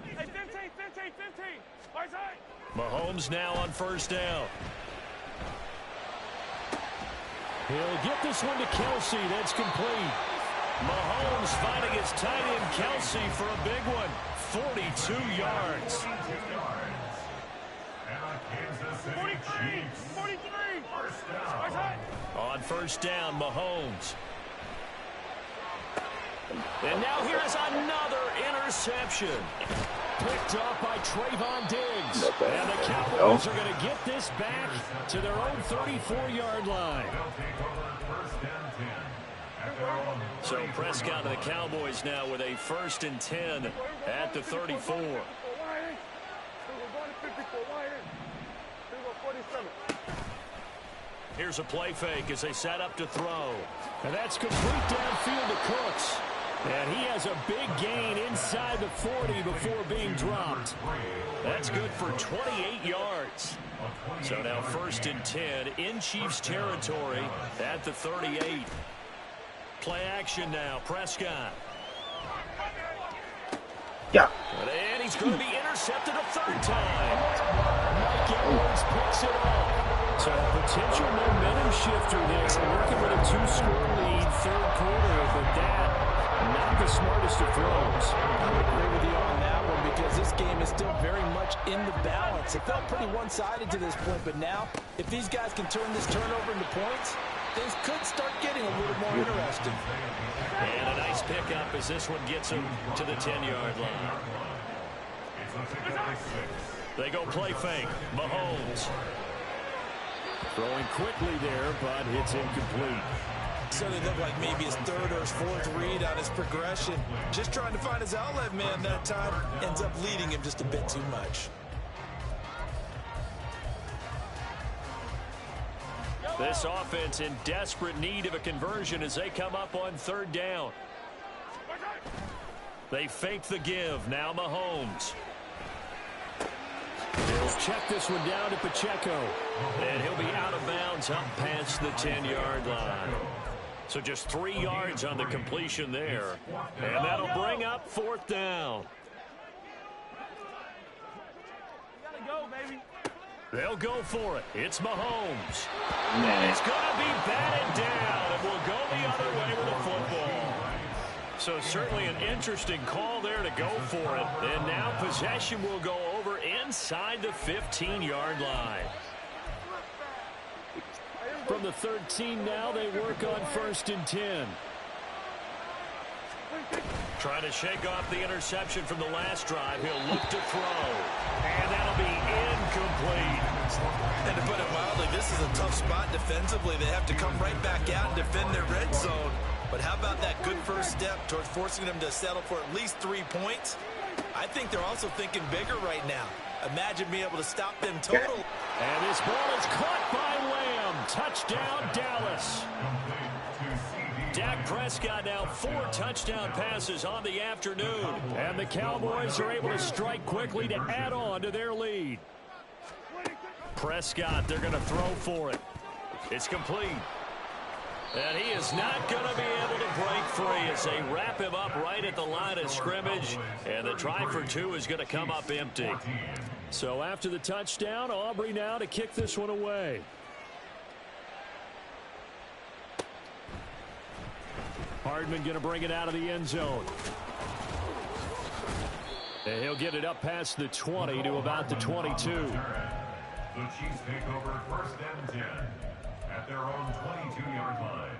Hey, 15. Right side. Mahomes now on 1st down. He'll get this one to Kelsey. That's complete. Mahomes finding his tight end Kelsey for a big one. 42 yards. 43. Right side. On 1st down, Mahomes. And now here's another interception. Picked off by Trayvon Diggs. And the Cowboys are going to get this back to their own 34-yard line. So Prescott and the Cowboys now with a 1st and 10 at the 34. Here's a play fake as they set up to throw. And that's complete downfield to Cooks. And he has a big gain inside the 40 before being dropped. That's good for 28 yards. So now 1st and 10 in Chiefs territory at the 38. Play action now, Prescott. Yeah. And he's going to be intercepted a 3rd time. Mike Edwards picks it up. So a potential momentum shifter there. Working with a 2-score lead, 3rd quarter, but that not the smartest of throws. I would agree with you on that one because this game is still very much in the balance. It felt pretty one-sided to this point, but now if these guys can turn this turnover into points, things could start getting a little more interesting. And a nice pickup as this one gets him to the 10-yard line. They go play fake. Mahomes. Throwing quickly there, but it's incomplete. Certainly looked like maybe his 3rd or his 4th read on his progression. Just trying to find his outlet man that time. Ends up leading him just a bit too much. This offense in desperate need of a conversion as they come up on 3rd down. They fake the give. Now Mahomes. He'll check this one down to Pacheco. And he'll be out of bounds up past the 10-yard line. So just 3 yards on the completion there. And that'll bring up 4th down. You gotta go, baby. They'll go for it. It's Mahomes. Man. It's going to be batted down, and will go the other way with the football. So certainly an interesting call there to go for it. And now possession will go over inside the 15-yard line. From the 13 now, they work on 1st and 10. Trying to shake off the interception from the last drive. He'll look to throw. And that'll be incomplete. And to put it mildly, this is a tough spot defensively. They have to come right back out and defend their red zone. But how about that good first step towards forcing them to settle for at least 3 points? I think they're also thinking bigger right now. Imagine being able to stop them total. And this ball is caught by Lamb. Touchdown, Dallas. Dak Prescott now 4 touchdown passes on the afternoon. And the Cowboys are able to strike quickly to add on to their lead. Prescott, they're going to throw for it. It's complete. And he is not going to be able to break free as they wrap him up right at the line of scrimmage. And the try for 2 is going to come up empty. So after the touchdown, Aubrey now to kick this one away. Hardman going to bring it out of the end zone. And he'll get it up past the 20 to about the 22. The Chiefs take over 1st and 10 at their own 22-yard line.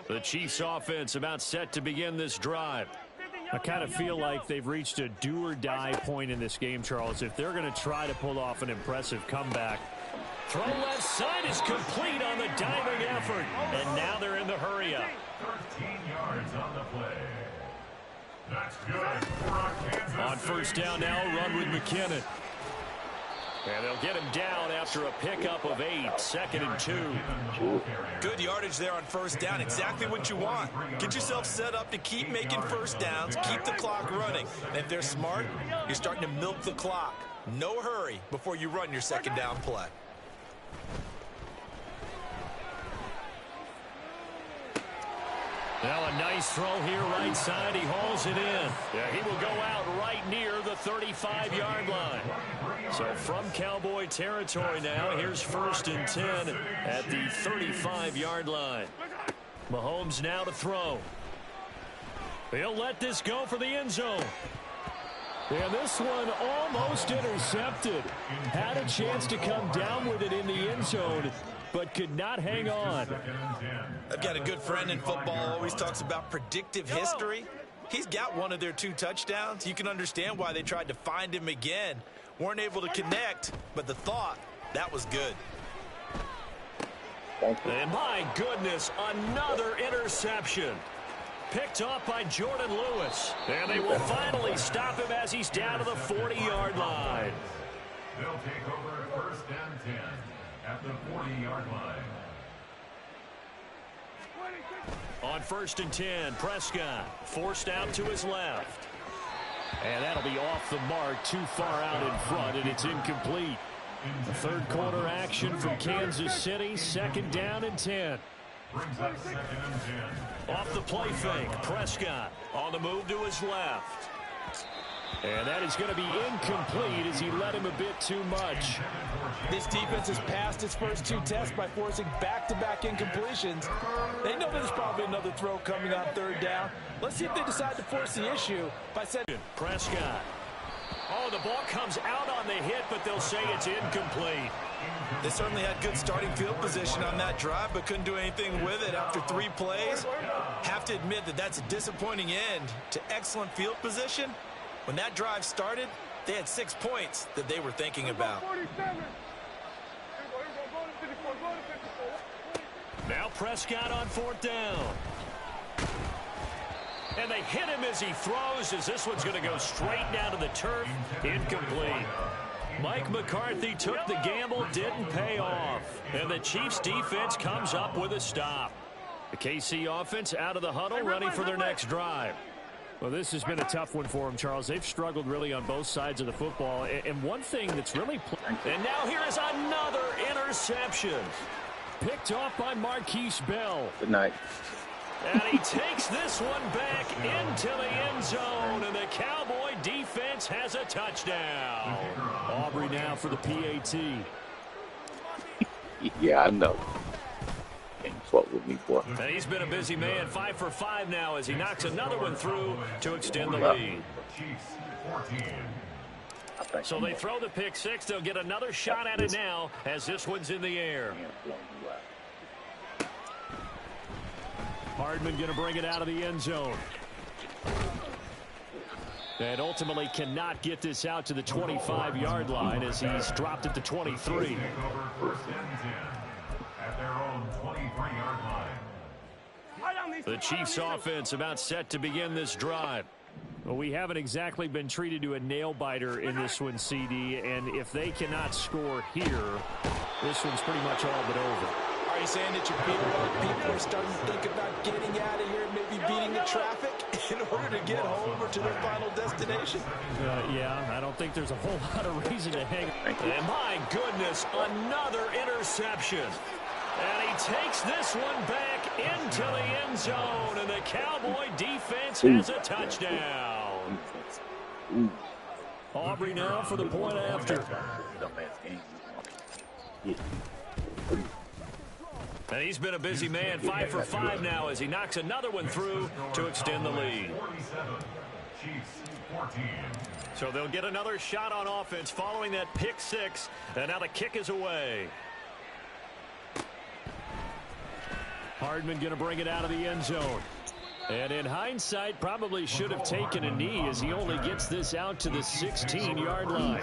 The Chiefs offense about set to begin this drive. I kind of feel like they've reached a do-or-die point in this game, Charles. If they're going to try to pull off an impressive comeback. Throw left side is complete on the diving effort. And now they're in the hurry-up. 13 yards on the play. That's good for Kansas On 1st down now, run with McKinnon. And they'll get him down after a pickup of 8, 2nd and 2. Good yardage there on 1st down. Exactly what you want. Get yourself set up to keep making 1st downs, keep the clock running. And if they're smart, you're starting to milk the clock. No hurry before you run your 2nd down play. Now a nice throw here right side. He hauls it in. Yeah, he will go out right near the 35-yard line. So from Cowboy territory now, here's 1st and 10 at the 35-yard line. Mahomes now to throw. He'll let this go for the end zone. And this one almost intercepted. Had a chance to come down with it in the end zone, but could not hang on. I've got a good friend in football, always talks about predictive history. He's got one of their 2 touchdowns. You can understand why they tried to find him again. Weren't able to connect, but the thought, that was good. And my goodness, another interception. Picked off by Jordan Lewis. And they will finally stop him as he's down to the 40-yard line. They'll take over 1st and 10 at the 40-yard line. On 1st and 10, Prescott forced out to his left. And that'll be off the mark, too far out in front, and it's incomplete. The 3rd quarter action from Kansas City, 2nd down and 10. Brings up 2nd and 10. Off the play fake, Prescott on the move to his left. And that is going to be incomplete as he led him a bit too much. This defense has passed its first 2 tests by forcing back-to-back incompletions. They know there's probably another throw coming on 3rd down. Let's see if they decide to force the issue by sending Prescott. Oh, the ball comes out on the hit, but they'll say it's incomplete. They certainly had good starting field position on that drive, but couldn't do anything with it after 3 plays. Have to admit that that's a disappointing end to excellent field position. When that drive started, they had 6 points that they were thinking about. Now Prescott on 4th down. And they hit him as he throws, as this one's going to go straight down to the turf. Incomplete. Mike McCarthy took the gamble, didn't pay off. And the Chiefs defense comes up with a stop. The KC offense out of the huddle, ready for their next drive. Well, this has been a tough one for them, Charles. They've struggled really on both sides of the football. And one thing that's really... And now here is another interception. Picked off by Marquise Bell. Good night. And he takes this one back into the end zone, and the Cowboy defense has a touchdown. Aubrey now for the PAT. Yeah, I know. Can't fuck with me, boy. And he's been a busy man, 5 for 5 now as he knocks another one through to extend the lead. So they throw the pick six. They'll get another shot at it now as this one's in the air. Hardman going to bring it out of the end zone. And ultimately cannot get this out to the 25-yard line as he's dropped at the 23. The Chiefs offense about set to begin this drive. Well, we haven't exactly been treated to a nail-biter in this one, CD, and if they cannot score here, this one's pretty much all but over. Are you saying that you feel like people are starting to think about getting out of here and maybe beating the traffic in order to get home or to their final destination? Yeah, I don't think there's a whole lot of reason to hang. And my goodness, another interception. And he takes this one back into the end zone, and the Cowboy defense has a touchdown. Aubrey now for the point after. And he's been a busy man, 5 for 5 now as he knocks another one through to extend the lead. So they'll get another shot on offense following that pick six, and now the kick is away. Hardman going to bring it out of the end zone. And in hindsight, probably should have taken a knee as he only gets this out to the 16-yard line.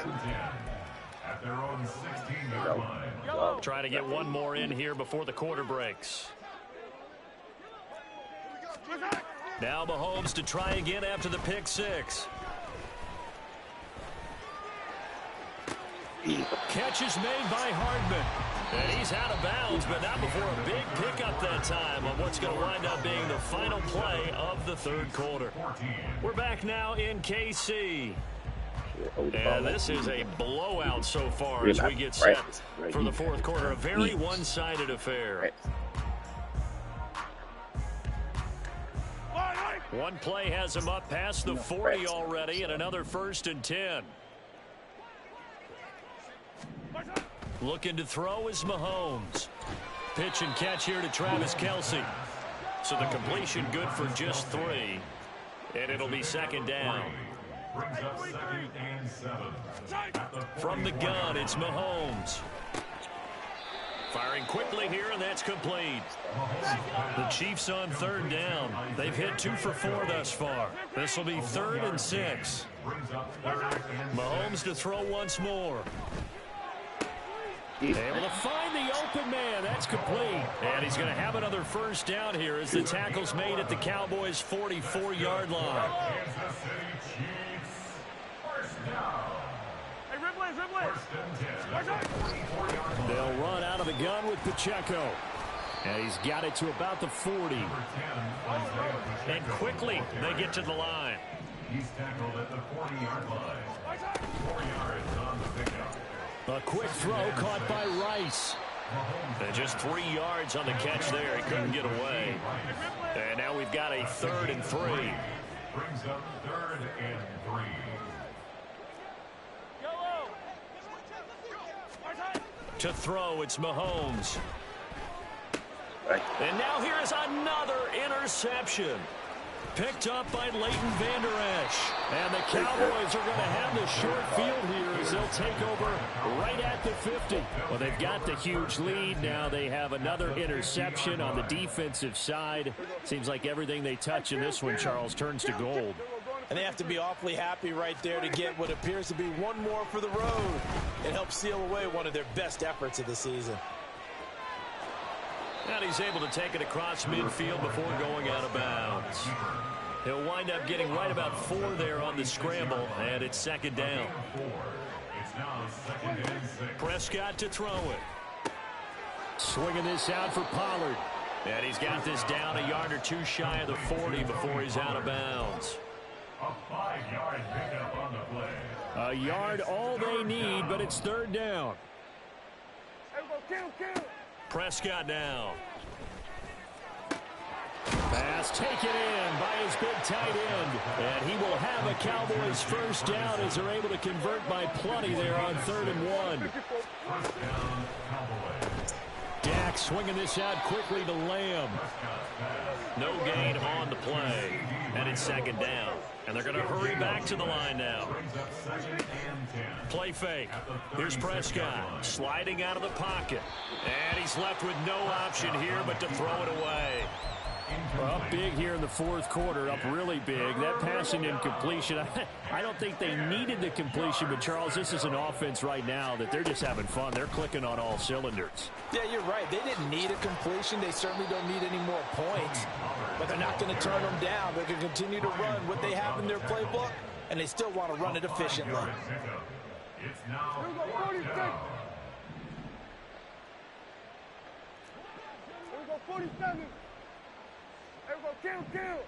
At their own 16-yard line. Trying to get one more in here before the quarter breaks. Now Mahomes to try again after the pick six. Catch is made by Hardman. And he's out of bounds, but not before a big pickup that time on what's going to wind up being the final play of the third quarter. We're back now in KC. And this is a blowout so far as we get set for the fourth quarter. A very one-sided affair. One play has him up past the 40 already, and another 1st and 10. Looking to throw is Mahomes. Pitch and catch here to Travis Kelce. So the completion good for just 3. And it'll be 2nd down. From the gun, it's Mahomes. Firing quickly here, and that's complete. The Chiefs on 3rd down. They've hit 2 for 4 thus far. This will be 3rd and 6. Mahomes to throw once more. Able to find the open man. That's complete. And he's going to have another 1st down here as the tackle's made at the Cowboys' 44-yard line. They'll run out of the gun with Pacheco. And he's got it to about the 40. And quickly they get to the line. He's tackled at the 40-yard line. 4 yards on the pickup. A quick throw caught by Rice. And just 3 yards on the catch there. He couldn't get away. And now we've got a 3rd and 3. Brings up 3rd and 3. To throw, it's Mahomes. And now here is another interception. Picked up by Leighton Vander Esch. And the Cowboys are going to have the short field here as they'll take over right at the 50. Well, they've got the huge lead. Now they have another interception on the defensive side. Seems like everything they touch in this one, Charles, turns to gold. And they have to be awfully happy right there to get what appears to be one more for the road. It helps seal away one of their best efforts of the season. And he's able to take it across midfield before going out of bounds. He'll wind up getting right about 4 there on the scramble, and it's 2nd down. Prescott to throw it. Swinging this out for Pollard. And he's got this down a yard or 2 shy of the 40 before he's out of bounds. A 5-yard pickup on the play. A yard all they need, but it's 3rd down. Prescott now. taken in by his big tight end. And he will have a Cowboys first down as they're able to convert by plenty there on 3rd and 1. First down, Cowboys. Dak swinging this out quickly to Lamb. No gain on the play. And it's 2nd down. And they're going to hurry back to the line now. Play fake. Here's Prescott sliding out of the pocket. And he's left with no option here but to throw it away. Well, up big here in the 4th quarter, up really big. That passing incompletion, I don't think they needed the completion, but Charles, this is an offense right now that they're just having fun. They're clicking on all cylinders. Yeah, you're right. They didn't need a completion. They certainly don't need any more points, but they're not going to turn them down. They're going to continue to run what they have in their playbook, and they still want to run it efficiently. It's now 4th down. Here we go, 47. Here we go, kill.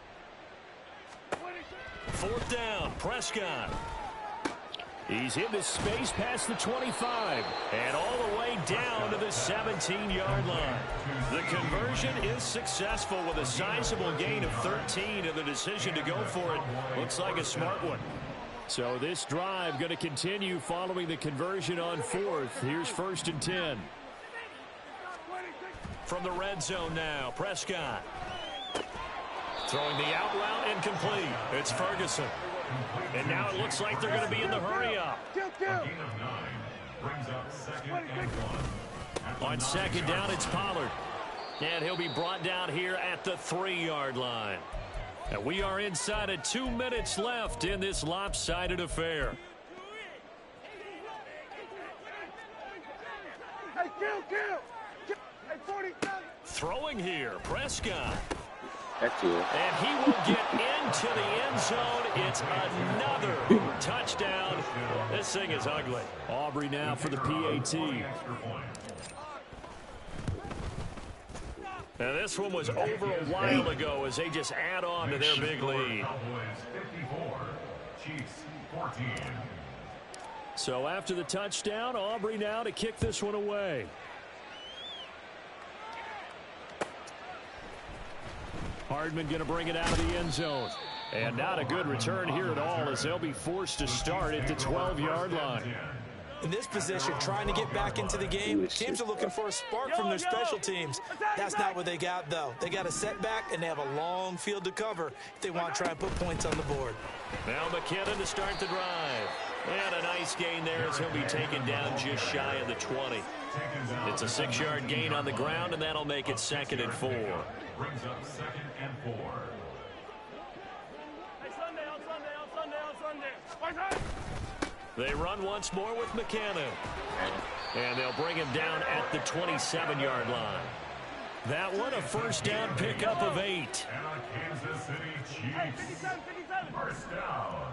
4th down, Prescott. He's in the space past the 25 and all the way down to the 17-yard line. The conversion is successful with a sizable gain of 13, and the decision to go for it looks like a smart one. So this drive going to continue following the conversion on 4th. Here's 1st and 10. From the red zone now, Prescott. Throwing the out route incomplete. It's Ferguson. And now it looks like they're going to be in the hurry-up. A gain of 9 brings up 2nd and 1. On 2nd down, it's Pollard. And he'll be brought down here at the 3-yard line. And we are inside of 2 minutes left in this lopsided affair. Hey, kill. Hey, 47. Throwing here, Prescott. That's it. And he will get into the end zone. It's another touchdown. This thing is ugly. Aubrey now for the PAT. And this one was over a while ago as they just add on to their big lead. So after the touchdown, Aubrey now to kick this one away. Hardman going to bring it out of the end zone. And not a good return here at all as they'll be forced to start at the 12-yard line. In this position, trying to get back into the game, teams are looking for a spark from their special teams. That's not what they got, though. They got a setback, and they have a long field to cover if they want to try and put points on the board. Now McKinnon to start the drive. And a nice gain there as he'll be taken down just shy of the 20. It's a 6-yard gain on the ground, and that'll make it 2nd and 4. Brings up 2nd and 4. Hey, Sunday. They run once more with McKinnon. And they'll bring him down at the 27-yard line. That one a first down pickup of 8. And a Kansas City Chiefs. 57. First down.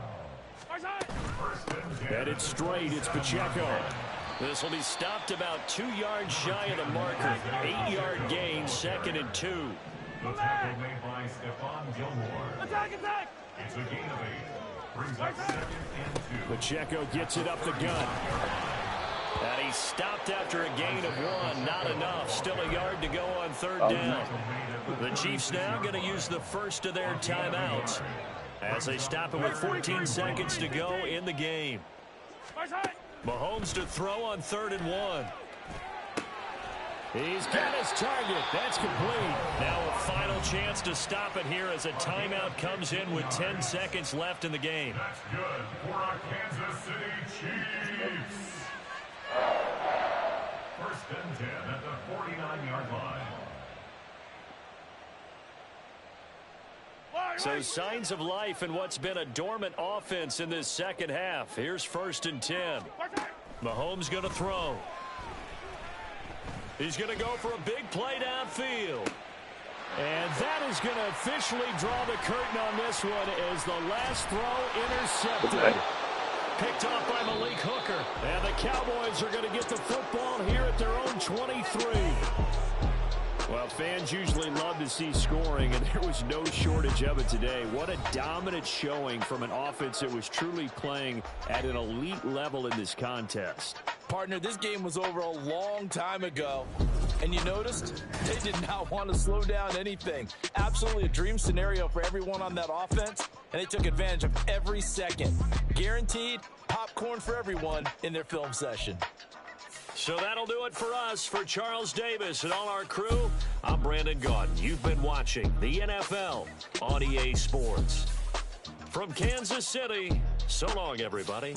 First and 10. Headed straight, it's Pacheco. This will be stopped about 2 yards shy of the marker. 8-yard gain, 2nd and 2. The tackle made by Stephon Gilmore. Attack. It's a gain of 8. Brings up 2nd and 2. Pacheco gets it up the gut. And he's stopped after a gain of 1. Not enough. Still a yard to go on 3rd down. The Chiefs now going to use the first of their timeouts as they stop it with 14 seconds to go in the game. Mahomes to throw on 3rd and 1. He's got his target. That's complete. Now a final chance to stop it here as a timeout comes in with 10 seconds left in the game. That's good for our Kansas City Chiefs. First and 10 at the 49-yard line. So signs of life in what's been a dormant offense in this second half. Here's 1st and 10. Mahomes going to throw. He's going to go for a big play downfield. And that is going to officially draw the curtain on this one as the last throw intercepted. Picked off by Malik Hooker. And the Cowboys are going to get the football here at their own 23. Well, fans usually love to see scoring, and there was no shortage of it today. What a dominant showing from an offense that was truly playing at an elite level in this contest. Partner, this game was over a long time ago. And you noticed they did not want to slow down anything. Absolutely a dream scenario for everyone on that offense, and they took advantage of every second. Guaranteed popcorn for everyone in their film session. So that'll do it for us. For Charles Davis and all our crew, I'm Brandon Gaudin. You've been watching the NFL on EA Sports. From Kansas City, so long, everybody.